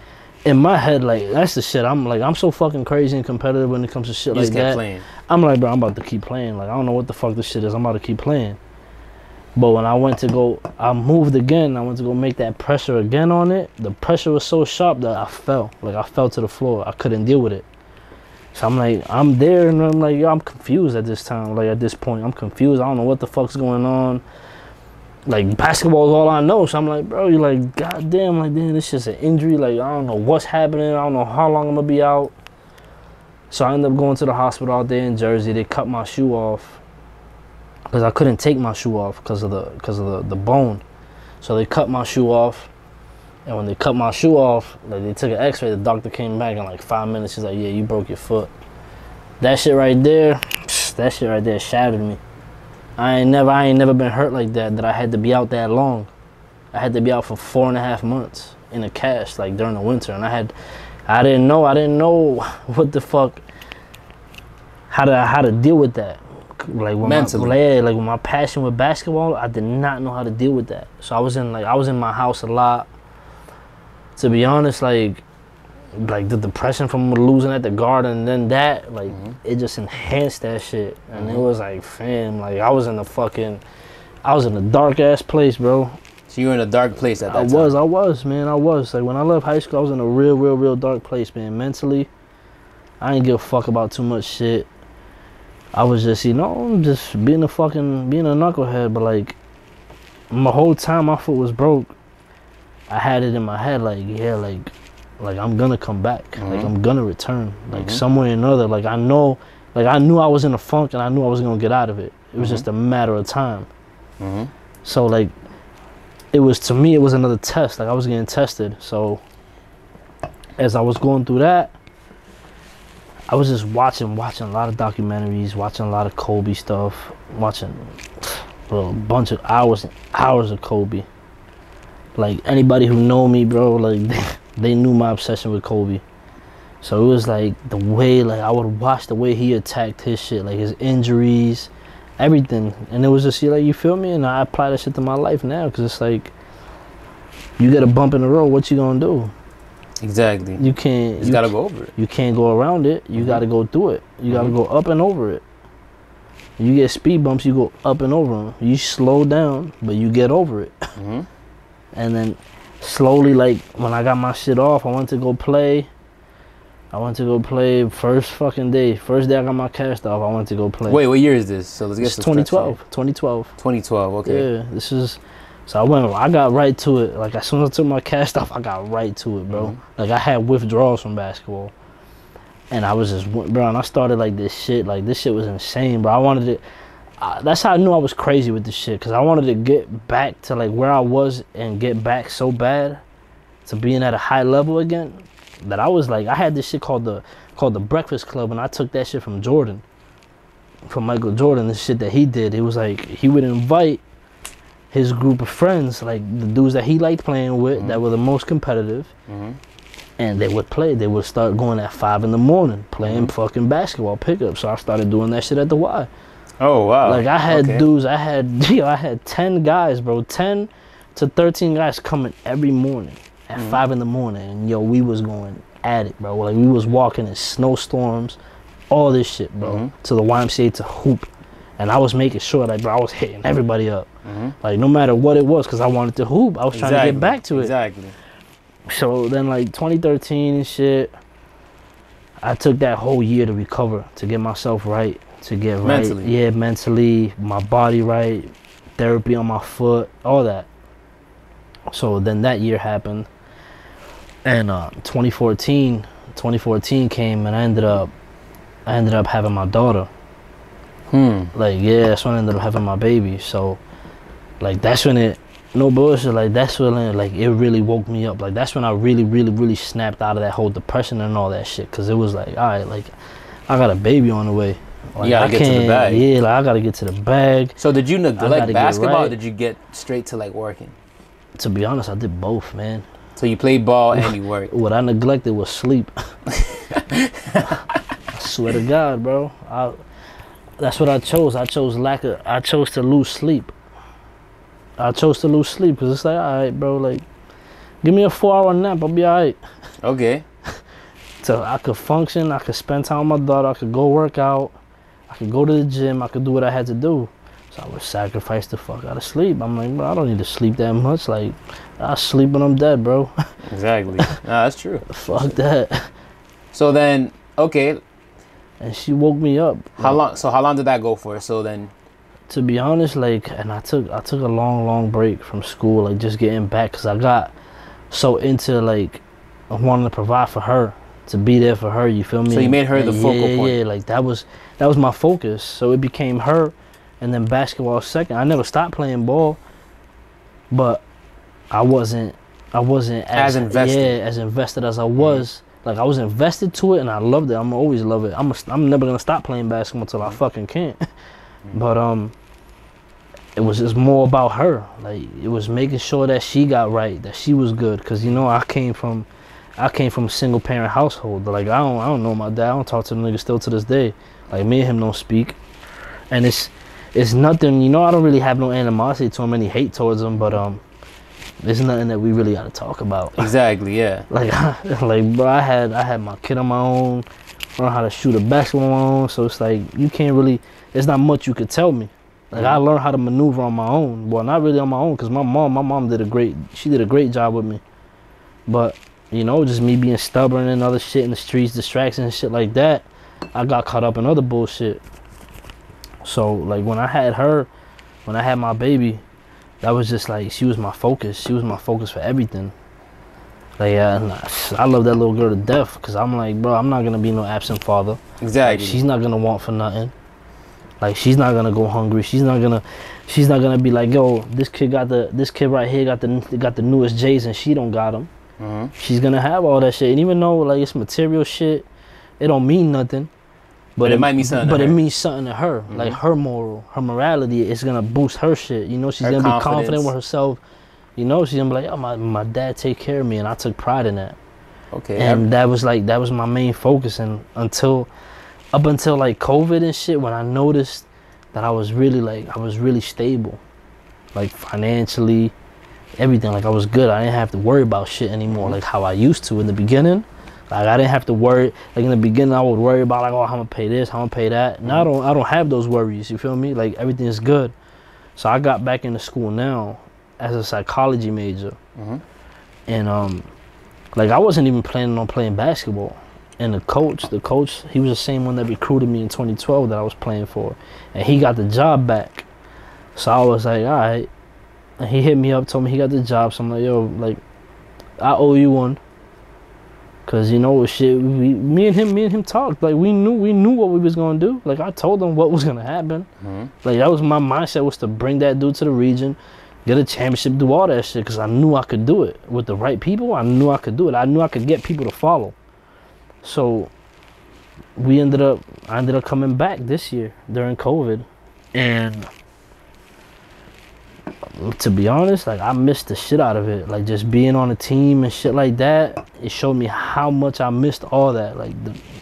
in my head, like that's the shit. I'm so fucking crazy and competitive when it comes to shit You like just kept that. playing. I'm like, bro, I'm about to keep playing. Like I don't know what the fuck this shit is. I'm about to keep playing. But when I went to go, I moved again. I went to go make that pressure again on it. The pressure was so sharp that I fell. Like I fell to the floor. I couldn't deal with it. So I'm like, I'm there and I'm like, yo, I'm confused at this time. Like at this point, I'm confused. I don't know what the fuck's going on. Like basketball is all I know. So I'm like, bro, you're like, goddamn, like, damn, this shit's an injury. Like I don't know what's happening. I don't know how long I'm gonna be out. So I ended up going to the hospital out there in Jersey. They cut my shoe off because I couldn't take my shoe off because of the bone. So they cut my shoe off. And when they cut my shoe off, like they took an x-ray, the doctor came back in like 5 minutes. She's like, yeah, you broke your foot. That shit right there shattered me. I ain't never been hurt like that I had to be out that long. I had to be out for 4.5 months in a cast, like during the winter. And I didn't know what the fuck, how to deal with that. Like when mentally. like with my passion with basketball, I did not know how to deal with that. So I was in my house a lot. To be honest, like the depression from losing at the Garden and then that, like it just enhanced that shit. And it was like, fam, like I was in a dark ass place, bro. So you were in a dark place at that time? I was, man. I was. Like when I left high school, I was in a real dark place, man. Mentally, I didn't give a fuck about too much shit. I was just, just being a knucklehead. But like, my whole time my foot was broke, I had it in my head, like, yeah, like I'm gonna come back, like I'm gonna return, like somewhere or another. Like I knew I was in a funk, and I knew I was gonna get out of it. It was just a matter of time. So like, it was another test. Like I was getting tested. So as I was going through that, I was just watching a lot of documentaries, watching a lot of Kobe stuff, watching a bunch of hours and hours of Kobe. Like anybody who know me, bro, like they knew my obsession with Kobe. So it was like the way, like I would watch the way he attacked his shit, like his injuries, everything. And it was just, like, you feel me? And I apply that shit to my life now, because it's like, you get a bump in the road, what you gonna do? Exactly. You can't. You gotta go over it. You can't go around it. You gotta go through it. You gotta go up and over it. You get speed bumps, you go up and over them. You slow down, but you get over it. And then slowly, like when I got my shit off, I went to go play. First fucking day. First day I got my cast off, I went to go play. Wait, what year is this? So let's get It's 2012. 2012, okay. Yeah, this is. So I got right to it. Like as soon as I took my cast off, I got right to it, bro. Like I had withdrawals from basketball. And I was just, bro, and I started like this shit. Like this shit was insane, bro. I wanted it. That's how I knew I was crazy with this shit, because I wanted to get back to like where I was and get back so bad to being at a high level again, that I was like, I had this shit called the Breakfast Club, and I took that shit from Michael Jordan. This shit that he did, it was like he would invite his group of friends, like the dudes that he liked playing with, that were the most competitive, and they would play. They would start going at 5 in the morning playing fucking basketball pickup. So I started doing that shit at the Y. Oh wow! Like I had dudes, I had 10 guys, bro, 10 to 13 guys coming every morning at 5 in the morning, and we was going at it, bro. Like we was walking in snowstorms, all this shit, bro, to the YMCA to hoop, and I was making sure, like, bro, I was hitting everybody up, like no matter what it was, because I wanted to hoop. I was trying to get back to it. Exactly. So then, like 2013 and shit, I took that whole year to recover, to get myself right. To get right, mentally. Yeah, mentally, my body right, therapy on my foot, all that. So then that year happened, and 2014 came, and I ended up having my daughter. Like, yeah, that's when I ended up having my baby. So, like, that's when No bullshit, like that's when like it really woke me up. Like that's when I really snapped out of that whole depression and all that shit. Cause it was like, all right, like I got a baby on the way. Like, you gotta get to the bag. Yeah, like I gotta get to the bag. So did you neglect basketball, right. or did you get straight to like working? To be honest, I did both, man. So you played ball and you worked. What I neglected was sleep. I swear to God, bro. That's what I chose. I chose to lose sleep. I chose to lose sleep because it's like, all right, bro, like, give me a 4-hour nap, I'll be all right. Okay. So I could function, I could spend time with my daughter, I could go work out, I could go to the gym, I could do what I had to do. So I would sacrifice the fuck out of sleep. I'm like, bro, I don't need to sleep that much. Like, I sleep when I'm dead, bro. Exactly. Nah, that's true. Fuck that. So then, okay. And she woke me up. How long did that go for? So then, to be honest, like, and I took a long break from school, like just getting back, cause I got so into like wanting to provide for her, to be there for her. You feel me? So you made her the focal point. Yeah, like that was my focus. So it became her, and then basketball second. I never stopped playing ball, but I wasn't as invested. Yeah, as invested as I was. Like I was invested to it, and I loved it. I'm always love it. I'm never gonna stop playing basketball until I fucking can't. But it was just more about her. Like it was making sure that she got right, that she was good. Cause you know I came from a single parent household. Like I don't know my dad. I don't talk to the nigga still to this day. Like me and him don't speak. And it's nothing. You know I don't really have no animosity to him, any hate towards him. But there's nothing that we really got to talk about. Exactly. Yeah. Like bro, I had my kid on my own. Learn how to shoot a basketball on my own. So it's like you can't really. There's not much you could tell me. Like I learned how to maneuver on my own. Well, not really on my own, cause my mom did a great job with me. But you know, just me being stubborn and other shit in the streets, distractions and shit like that, I got caught up in other bullshit. So like when I had my baby, that was just like she was my focus. She was my focus for everything. Like I love that little girl to death, cause I'm like, bro, I'm not gonna be no absent father. Exactly. Like, she's not gonna want for nothing. Like she's not gonna go hungry. She's not gonna be like, yo, this kid right here got the newest J's and she don't got them. She's gonna have all that shit, and even though like it's material shit, it don't mean nothing. But it might mean something. But it means something to her. Like her morality is gonna boost her shit. You know, she's gonna be confident with herself. You know, she's gonna be like, oh, my dad take care of me, and I took pride in that. Okay. And that was my main focus, and up until like COVID and shit, when I noticed that I was really stable, like financially, everything. Like I was good. I didn't have to worry about shit anymore, like how I used to in the beginning. Like I didn't have to worry. Like in the beginning, I would worry about like, oh, how I'm gonna pay this, how I'm gonna pay that. Now I don't have those worries. You feel me? Like everything is good. So I got back into school now as a psychology major, and like I wasn't even planning on playing basketball. And the coach, he was the same one that recruited me in 2012 that I was playing for. And he got the job back. So I was like, all right. And he hit me up, told me he got the job. So I'm like, yo, like, I owe you one. Cause you know, shit, me and him talked. Like we knew what we was gonna do. Like I told him what was gonna happen. Like that was my mindset, was to bring that dude to the region, get a championship, do all that shit. Cause I knew I could do it. With the right people, I knew I could do it. I knew I could get people to follow. So I ended up coming back this year during COVID, and to be honest, like I missed the shit out of it. Like just being on a team and shit like that, it showed me how much I missed all that. Like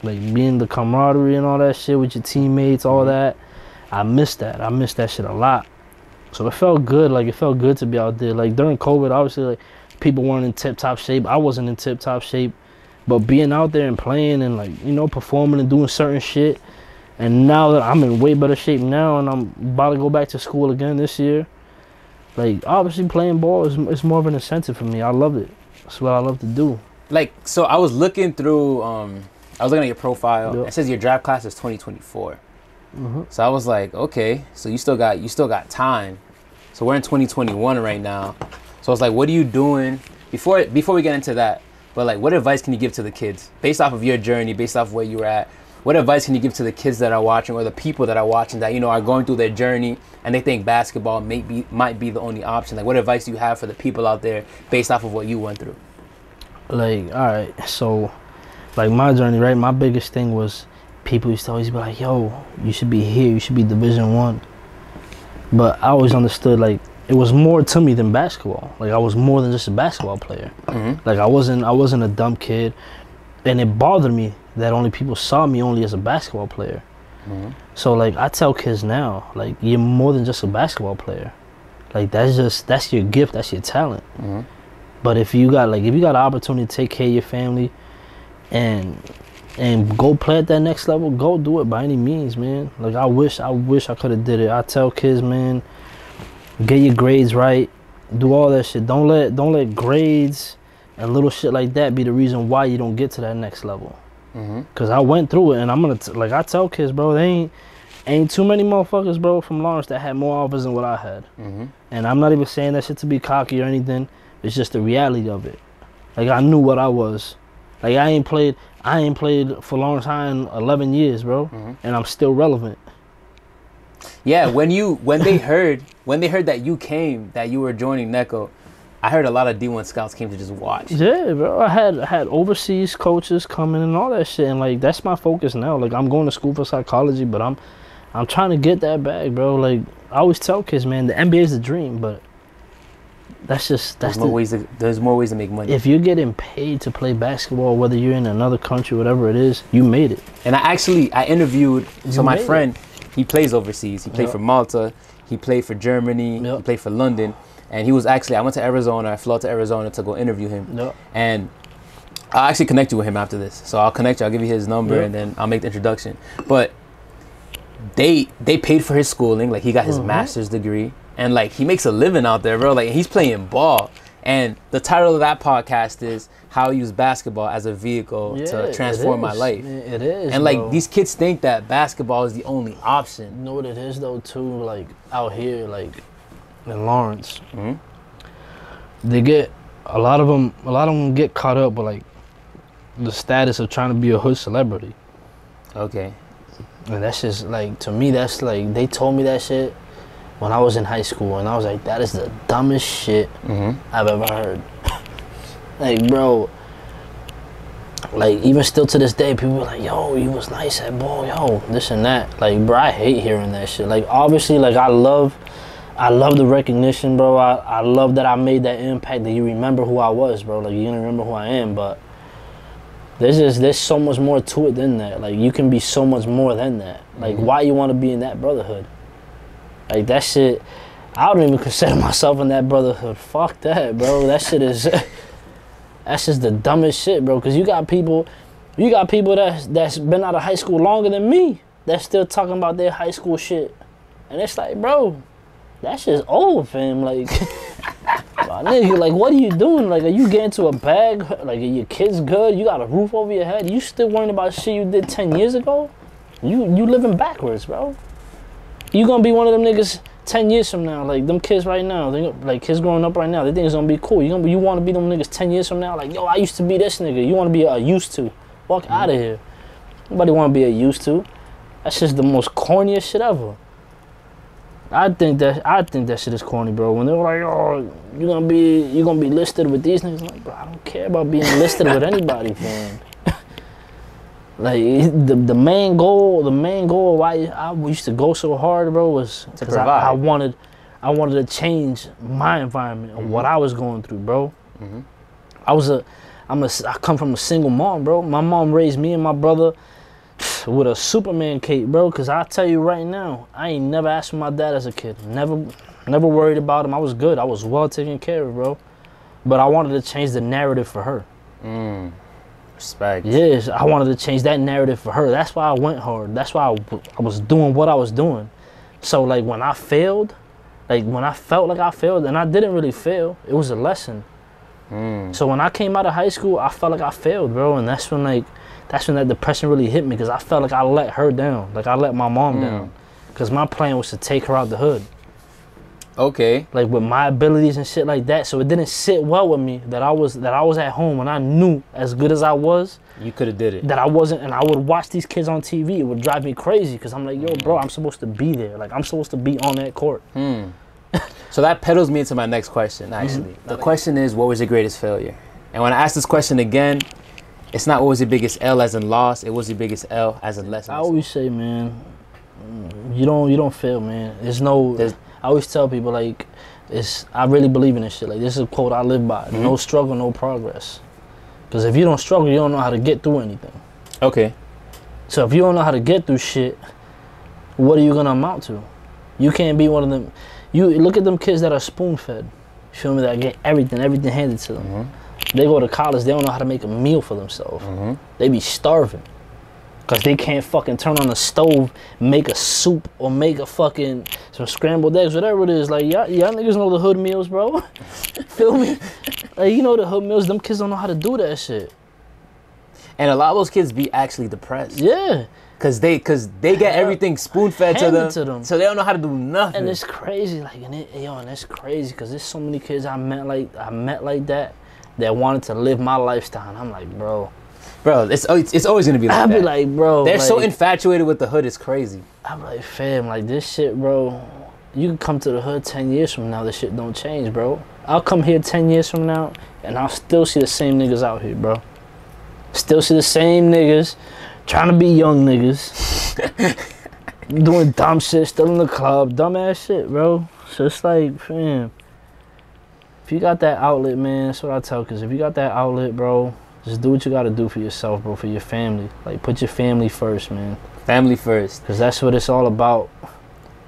being the camaraderie and all that shit with your teammates, all that. I missed that. I missed that shit a lot. So it felt good. Like it felt good to be out there. Like during COVID, obviously, like people weren't in tip-top shape. I wasn't in tip-top shape. But being out there and playing and like, you know, performing and doing certain shit, and now that I'm in way better shape now and I'm about to go back to school again this year, like obviously playing ball is more of an incentive for me. I love it. That's what I love to do. Like, so I was looking through, I was looking at your profile. Yep. It says your draft class is 2024. So I was like, okay, so you still got time. So we're in 2021 right now. So I was like, what are you doing before we get into that? But like, what advice can you give to the kids based off of your journey, based off where you were at? what advice can you give to the kids that are watching, or the people that are watching that, you know, are going through their journey and they think basketball might be the only option? Like, what advice do you have for the people out there based off of what you went through? Like, all right, so like my journey, right? My biggest thing was people used to always be like, yo, you should be here, you should be Division I. But I always understood, like, it was more to me than basketball. Like, I was more than just a basketball player. Like, I wasn't a dumb kid, and it bothered me that only people saw me only as a basketball player. So, like, I tell kids now, like, you're more than just a basketball player. Like, that's your gift, that's your talent. But if you got an opportunity to take care of your family and go play at that next level, go do it by any means, man. Like, I wish I could have did it. I tell kids, man, get your grades right, do all that shit. Don't let grades and little shit like that be the reason why you don't get to that next level. Cause I went through it, and I'm gonna I tell kids, bro, they ain't too many motherfuckers, bro, from Lawrence that had more offers than what I had. And I'm not even saying that shit to be cocky or anything. It's just the reality of it. Like, I knew what I was. Like, I ain't played for Lawrence High in 11 years, bro, and I'm still relevant. Yeah, when they heard that you were joining NECO, I heard a lot of D1 scouts came to just watch. Yeah, bro, I had overseas coaches coming and all that shit, and like, that's my focus now. Like, I'm going to school for psychology, but I'm trying to get that bag, bro. Like, I always tell kids, man, the NBA is the dream, but there's more ways to make money. If you're getting paid to play basketball, whether you're in another country, whatever it is, you made it. And I interviewed my friend. He plays overseas. He played for Malta. He played for Germany. He played for London. And he was I went to Arizona. I flew out to Arizona to go interview him. And I'll actually connect you with him after this. So I'll connect you. I'll give you his number, and then I'll make the introduction. But they paid for his schooling. Like, he got his master's degree. And, like, he makes a living out there, bro. Like, he's playing ball. And the title of that podcast is How I Use Basketball as a Vehicle to Transform My Life. It is, and, like, bro, these kids think that basketball is the only option. You know what it is, though, too? Like, out here, like, in Lawrence, they get, a lot of them get caught up with, like, the status of trying to be a hood celebrity. Okay. And that's just, like, to me, that's, like, they told me that shit when I was in high school, and I was like, that is the dumbest shit I've ever heard. Like, bro, like, even still to this day, people are like, yo, you was nice at ball, yo, this and that. Like, bro, I hate hearing that shit. Like, obviously, like, I love the recognition, bro. I love that I made that impact, that you remember who I was, bro. Like, you didn't remember who I am, but there's so much more to it than that. Like, you can be so much more than that. Like, why you want to be in that brotherhood? Like, that shit, I don't even consider myself in that brotherhood. Fuck that, bro. That shit is, that's just the dumbest shit, bro. Because you got people that's been out of high school longer than me that's still talking about their high school shit. And it's like, bro, that shit's old, fam. Like, nigga, like, what are you doing? Like, are you getting to a bag? Like, are your kids good? You got a roof over your head? You still worrying about shit you did 10 years ago? You living backwards, bro. You gonna be one of them niggas 10 years from now, like them kids right now, like kids growing up right now, they think it's gonna be cool. You wanna be them niggas 10 years from now, like, yo, I used to be this nigga. You wanna be a used to. Walk out of here. Nobody wanna be a used to. That's just the most corniest shit ever. I think that shit is corny, bro. When they're like, oh, you gonna be listed with these niggas, I'm like, bro, I don't care about being listed with anybody, man. Like, the main goal why I used to go so hard, bro, was because I wanted to change my environment and what I was going through, bro. I come from a single mom, bro. My mom raised me and my brother with a Superman cape, bro. Cause I tell you right now, I ain't never asked for my dad as a kid. Never worried about him. I was good. I was well taken care of, bro. But I wanted to change the narrative for her. Respect. Yes, I wanted to change that narrative for her. That's why I went hard. That's why I was doing what I was doing. So, like, when I failed, like, when I felt like I failed, and I didn't really fail, it was a lesson. So when I came out of high school, I felt like I failed, bro. And that's when that depression really hit me, because I felt like I let her down. Like, I let my mom down. Because my plan was to take her out the hood. Okay. Like with my abilities and shit like that. So it didn't sit well with me that I was at home and I knew as good as I was. You could have did it. That I wasn't, and I would watch these kids on TV. It would drive me crazy because I'm like, yo, bro, I'm supposed to be there. Like, I'm supposed to be on that court. So that peddles me into my next question, actually. The question is, what was your greatest failure? And when I ask this question again, it's not what was your biggest L as in loss. It was your biggest L as in lesson. I always say, man, you don't fail, man. I always tell people, like, I really believe in this shit. Like, this is a quote I live by. No struggle, no progress. Because if you don't struggle, you don't know how to get through anything. Okay. So if you don't know how to get through shit, what are you going to amount to? You can't be one of them. You look at them kids that are spoon-fed. You feel me? That get everything handed to them. They go to college, they don't know how to make a meal for themselves. They be starving. Because they can't fucking turn on the stove, make a soup, or make some scrambled eggs, whatever it is. Like, y'all niggas know the hood meals, bro. Feel me? Like, you know the hood meals, them kids don't know how to do that shit. And a lot of those kids be actually depressed. Yeah. Cause they get everything spoon-fed to them, so they don't know how to do nothing. And it's crazy, like, and it's crazy, cause there's so many kids I met like that wanted to live my lifestyle, and I'm like, bro, it's always gonna be like that. I'd be like, bro, they're so infatuated with the hood, it's crazy. I'm like, fam, like, this shit, bro, you can come to the hood 10 years from now, this shit don't change, bro. I'll come here 10 years from now, and I'll still see the same niggas out here, bro. Still see the same niggas. Trying to be young niggas, doing dumb shit, still in the club, dumbass shit, bro. So it's like, fam, if you got that outlet, man, that's what I tell kids. If you got that outlet, bro, just do what you got to do for yourself, bro, for your family. Like, put your family first, man. Family first. Because that's what it's all about.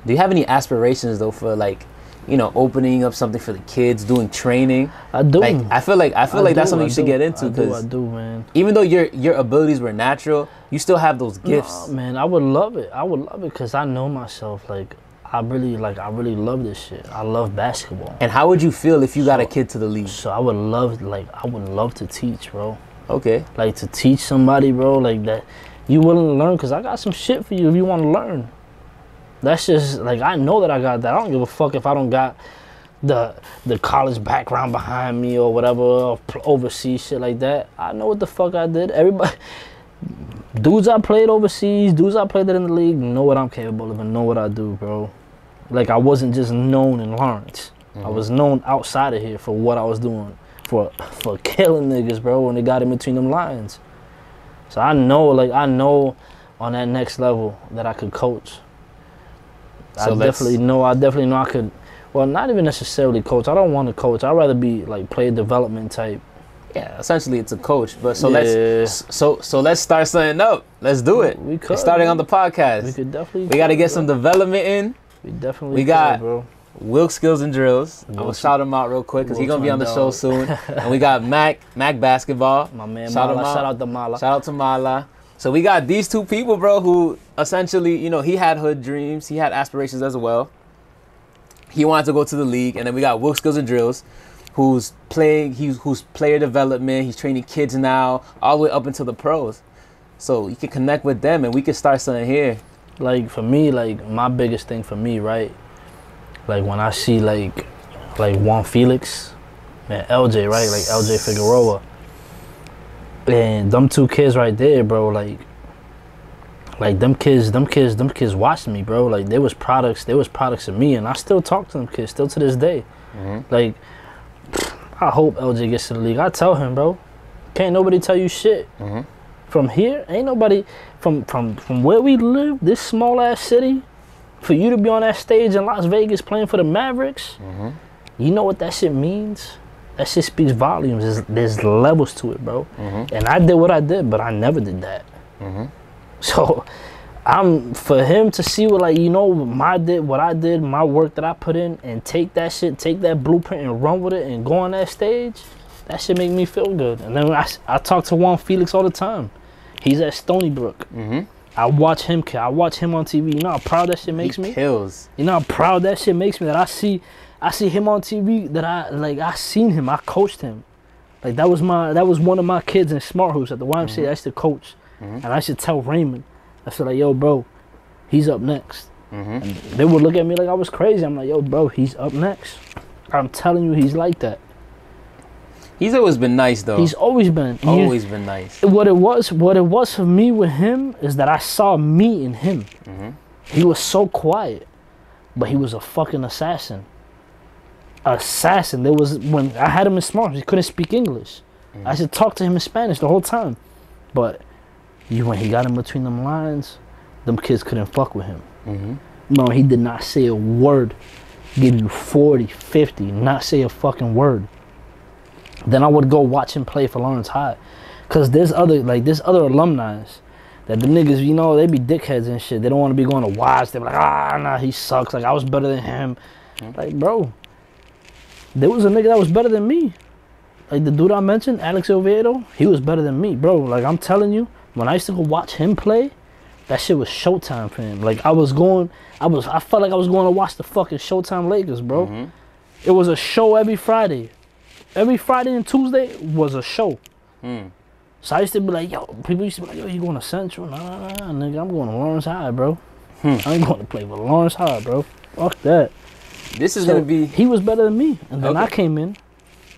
Do you have any aspirations, though, for, like, you know, opening up something for the kids, doing training? I do. Like, I feel like that's something you should get into. I do, man. Even though your abilities were natural, you still have those gifts. No, man, I would love it. I would love it because I know myself. Like, I really love this shit. I love basketball. And how would you feel if you got a kid to the league? So I would love to teach, bro. Okay. Like, to teach somebody, bro, like that you willing to learn, because I got some shit for you if you want to learn. That's just, like, I know that I got that. I don't give a fuck if I don't got the college background behind me or whatever, or overseas shit like that. I know what the fuck I did. Everybody, dudes I played overseas, dudes I played in the league, know what I'm capable of and know what I do, bro. Like, I wasn't just known in Lawrence. I was known outside of here for what I was doing, for killing niggas, bro, when they got in between them lines. So I know on that next level that I could coach. So I definitely know I could, well, not even necessarily coach. I don't want to coach. I'd rather be like player development type. Yeah, essentially it's a coach. But so let's start something up. Let's do it. We could. It's starting on the podcast. We could definitely. We got to get some development in. We got bro. Wilk Skills and Drills. I'm gonna shout him out real quick because he's gonna be on the show soon. And we got Mac Basketball. My man Mala. Shout out to Mala. Shout out to Mala. So we got these two people, bro, who essentially, you know, he had hood dreams. He had aspirations as well. He wanted to go to the league. And then we got Wilk Skills and Drills, who's player development. He's training kids now, all the way up into the pros. So you can connect with them and we can start something here. Like, for me, like, my biggest thing for me, right? Like, when I see, like Juan Felix and LJ, right? Like, LJ Figueroa. And them two kids right there, bro, like them kids watching me, bro. Like, they was products of me, and I still talk to them kids, still to this day. Like, I hope LJ gets to the league. I tell him, bro, can't nobody tell you shit. From here, ain't nobody, from where we live, this small ass city, for you to be on that stage in Las Vegas playing for the Mavericks, you know what that shit means? That shit speaks volumes. There's levels to it, bro. And I did what I did, but I never did that. So for him to see what, like, you know, what I did, my work that I put in, and take that shit, take that blueprint and run with it and go on that stage, that shit make me feel good. And then I talk to Juan Felix all the time. He's at Stony Brook. I watch him on TV. You know how proud that shit makes me? He kills. You know how proud that shit makes me that I see him on TV, that I seen him, I coached him. Like, that was one of my kids in Smart Hoops at the YMCA. I used to coach. And I should tell Raymond, I feel like, yo, bro, he's up next. And they would look at me like I was crazy. I'm like, yo, bro, he's up next. I'm telling you, he's like that. He's always been nice, though. He's always been. Always been nice. What it was for me with him is that I saw me in him. He was so quiet, but he was a fucking assassin. Assassin. There was, when I had him in smart, he couldn't speak English. I should talk to him in Spanish the whole time. But when he got in between them lines, them kids couldn't fuck with him. No, he did not say a word. Give you 40, 50, not say a fucking word. Then I would go watch him play for Lawrence High. Cause there's other alumni that the niggas, you know, they be dickheads and shit. They don't want to be going to watch. They be like, nah, he sucks. Like, I was better than him. Like, bro, there was a nigga that was better than me. Like the dude I mentioned, Alex Oviedo, he was better than me, bro. Like, I'm telling you, when I used to go watch him play, that shit was showtime for him. Like, I felt like I was going to watch the fucking Showtime Lakers, bro. It was a show every Friday. Every Friday and Tuesday was a show. So I used to be like, yo, people used to be like, yo, you going to Central? Nah, nigga, I'm going to Lawrence High, bro. I'm going to play for Lawrence High, bro. Fuck that. This is going to be... He was better than me. And then I came in,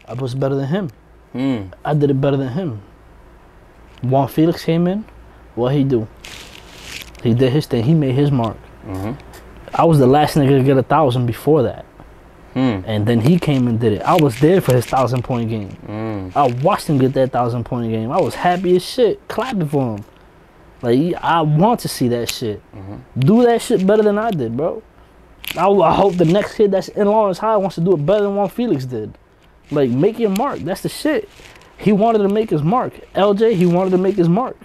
I was better than him. I did it better than him. Juan Felix came in, what he do? He did his thing. He made his mark. I was the last nigga to get 1,000 before that. And then he came and did it. I was there for his 1,000-point game. I watched him get that 1,000-point game. I was happy as shit, clapping for him. Like, I want to see that shit. Do that shit better than I did, bro. I hope the next kid that's in Lawrence High wants to do it better than Juan Felix did. Like, make your mark. That's the shit. He wanted to make his mark. LJ, he wanted to make his mark.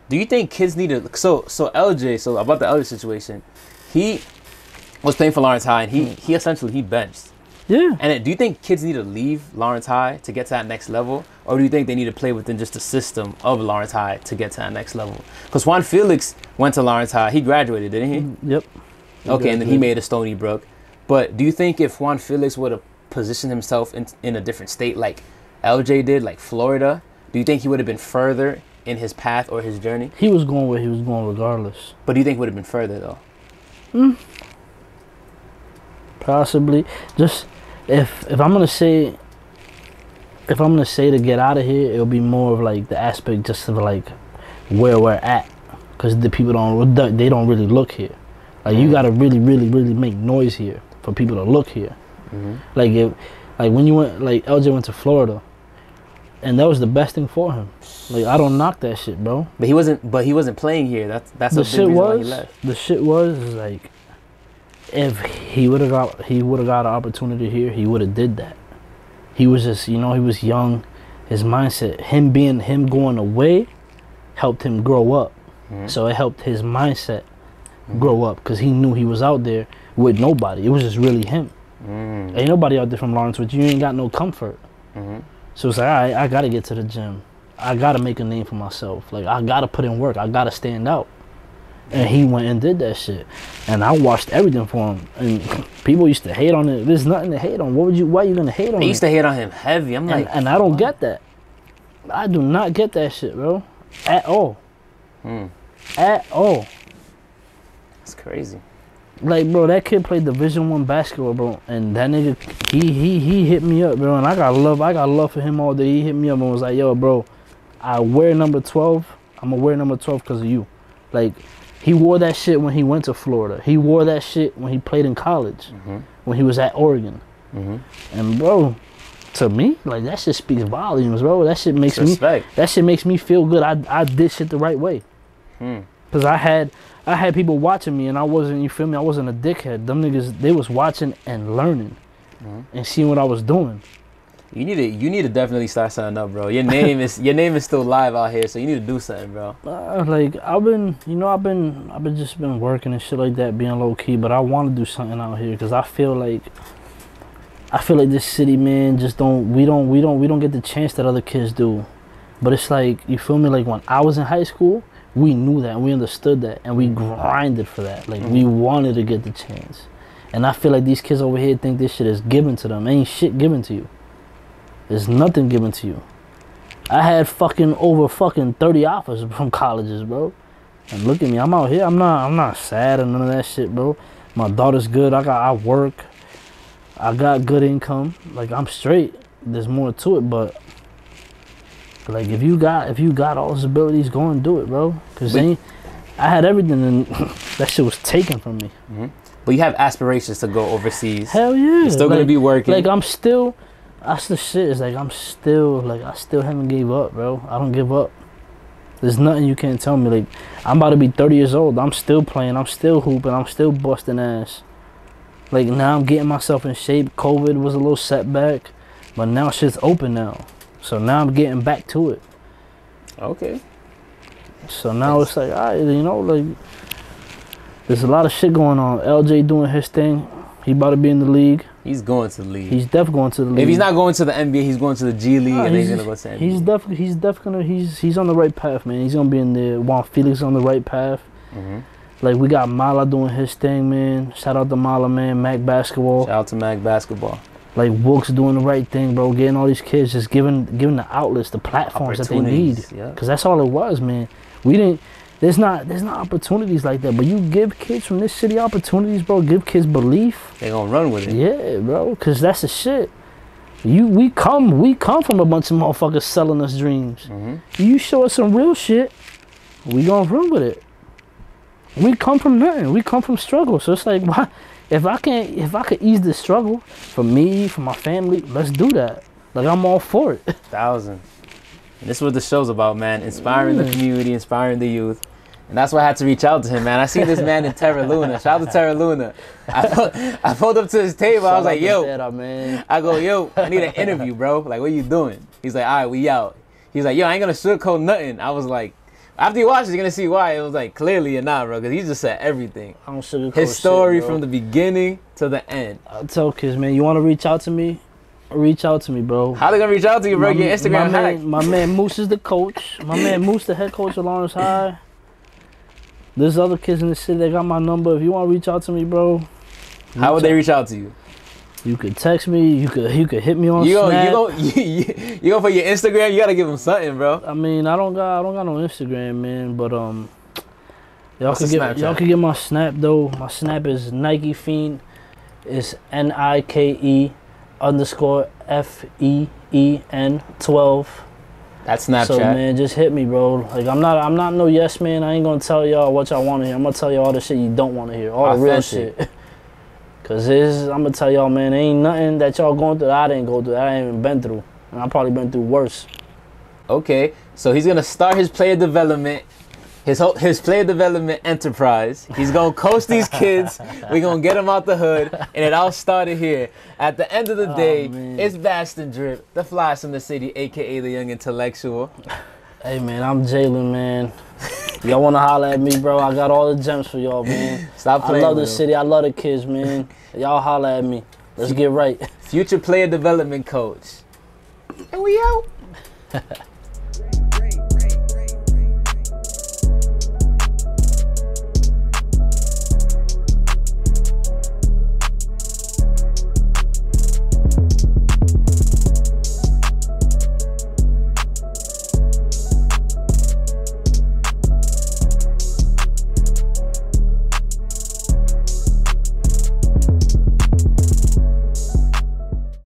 Do you think kids need to... So LJ, so about the LJ situation, he was playing for Lawrence High, and he essentially benched. Yeah. And do you think kids need to leave Lawrence High to get to that next level? Or do you think they need to play within just the system of Lawrence High to get to that next level? Because Juan Felix went to Lawrence High. He graduated, didn't he? Yep. Okay, and then he made a Stony Brook. But do you think if Juan Felix would have positioned himself in a different state like LJ did, like Florida, do you think he would have been further in his path or his journey? He was going where he was going regardless. But do you think it would have been further, though? Possibly. Just if I'm gonna say to get out of here, it'll be more of like the aspect just of like where we're at, because the people they don't really look here. Like you gotta really make noise here for people to look here. Like when you went, like LJ went to Florida, and that was the best thing for him. Like, I don't knock that shit, bro. But he wasn't playing here. That's the big reason why he left. The shit was like, if he would have got an opportunity here, he would have did that. He was just, you know, he was young. His mindset, him going away, helped him grow up. So it helped his mindset grow up, because he knew he was out there with nobody. It was just really him. Ain't nobody out there from Lawrence with you. You ain't got no comfort. So it's like, all right, I gotta get to the gym. I gotta make a name for myself. Like, I gotta put in work. I gotta stand out. And he went and did that shit. And I watched everything for him. And people used to hate on it. There's nothing to hate on. Why are you gonna hate on him? They used to hate on him heavy. I'm like, and I don't get that. I do not get that shit, bro. At all. At all. It's crazy. Like, bro, that kid played Division I basketball, bro, and that nigga, he hit me up, bro, and I got love for him all day. He hit me up and was like, yo, bro, I wear number 12. I'm gonna wear number 12 because of you. Like, he wore that shit when he went to Florida. He wore that shit when he played in college, when he was at Oregon. And bro, to me, like, that shit speaks volumes, bro. That shit makes me feel good. I did shit the right way. Cause I had people watching me, and I wasn't, you feel me, I wasn't a dickhead. Them niggas, they was watching and learning and seeing what I was doing. You need to definitely start something up, bro. Your name is still live out here, so you need to do something, bro. Like, I've been just been working and shit like that, being low key, but I want to do something out here, because I feel like this city, man, we don't get the chance that other kids do. But it's like, you feel me, like when I was in high school, we knew that and we understood that and we grinded for that. Like, we wanted to get the chance. And I feel like these kids over here think this shit is given to them. Ain't shit given to you. There's nothing given to you. I had over 30 offers from colleges, bro. And look at me, I'm out here. I'm not sad or none of that shit, bro. My daughter's good. I work. I got good income. Like, I'm straight. There's more to it, but like, if you got all those abilities, go and do it, bro. Cause I had everything and that shit was taken from me. But you have aspirations to go overseas. Hell yeah. You're still gonna be working. Like, that's the shit. It's like I still haven't gave up, bro. I don't give up. There's nothing you can't tell me. Like, I'm about to be 30 years old. I'm still playing. I'm still hooping. I'm still busting ass. Like, now I'm getting myself in shape. COVID was a little setback, but now shit's open now. So now I'm getting back to it. Okay. So now it's like, all right, you know, like, there's a lot of shit going on. LJ doing his thing. He about to be in the league. He's going to the league. He's definitely going to the league. If he's not going to the NBA, he's going to the G League, and then he's gonna go to the NBA. He's definitely he's on the right path, man. He's gonna be in there. Juan Felix on the right path. Like, we got Mala doing his thing, man. Shout out to Mala, man. Mac Basketball. Shout out to Mac Basketball. Like, Wilkes doing the right thing, bro. Getting all these kids, just giving the outlets, the platforms that they need. Cause that's all it was, man. There's not opportunities like that. But you give kids from this city opportunities, bro. Give kids belief. They gonna run with it. Yeah, bro. Cause that's the shit. We come from a bunch of motherfuckers selling us dreams. You show us some real shit, we gonna run with it. We come from nothing. We come from struggle. So it's like, why? If I could ease the struggle for me, for my family, let's do that. Like, I'm all for it. 1,000. And this is what the show's about, man. Inspiring the community, inspiring the youth. And that's why I had to reach out to him, man. I see this man in Terra Luna. Shout out to Terra Luna. I pulled up to his table. I was like, yo. I go, yo, I need an interview, bro. Like, what you doing? He's like, all right, we out. He's like, yo, I ain't gonna sugarcoat nothing. I was like, after you watch it, you're gonna see why. It was like, clearly you're not, bro, because he just said everything. I don't sugarcoat his story shit, from the beginning to the end. I tell kids, man, you want to reach out to me? Reach out to me, bro. How they gonna reach out to you, bro? Your Instagram hack. My man Moose is the coach. My man Moose, the head coach of Lawrence High. There's other kids in the city that got my number. If you want to reach out to me, bro. How would they reach out to you? You could text me. You could hit me on Snap. You go for your Instagram. You gotta give them something, bro. I mean, I don't got no Instagram, man. But y'all can get my Snap though. My Snap is Nike Fiend. It's NIKE_FEEN 12. That's Snapchat. So, man, just hit me, bro. Like, I'm not no yes man. I ain't gonna tell y'all what y'all want to hear. I'm gonna tell y'all all the shit you don't want to hear. All the real shit. Cause I'm gonna tell y'all, man, ain't nothing that y'all going through that I didn't go through. That I ain't even been through, and I probably been through worse. Okay, so he's gonna start his player development, his player development enterprise. He's gonna coach these kids. We're gonna get them out the hood, and it all started here. At the end of the day, it's BASTIENDRIP, the flies from the city, aka the young intellectual. Hey, man, I'm Jaylen, man. Y'all wanna holler at me, bro? I got all the gems for y'all, man. Stop playing. I love the city. I love the kids, man. Y'all holler at me. Let's get right. Future player development coach. And we out.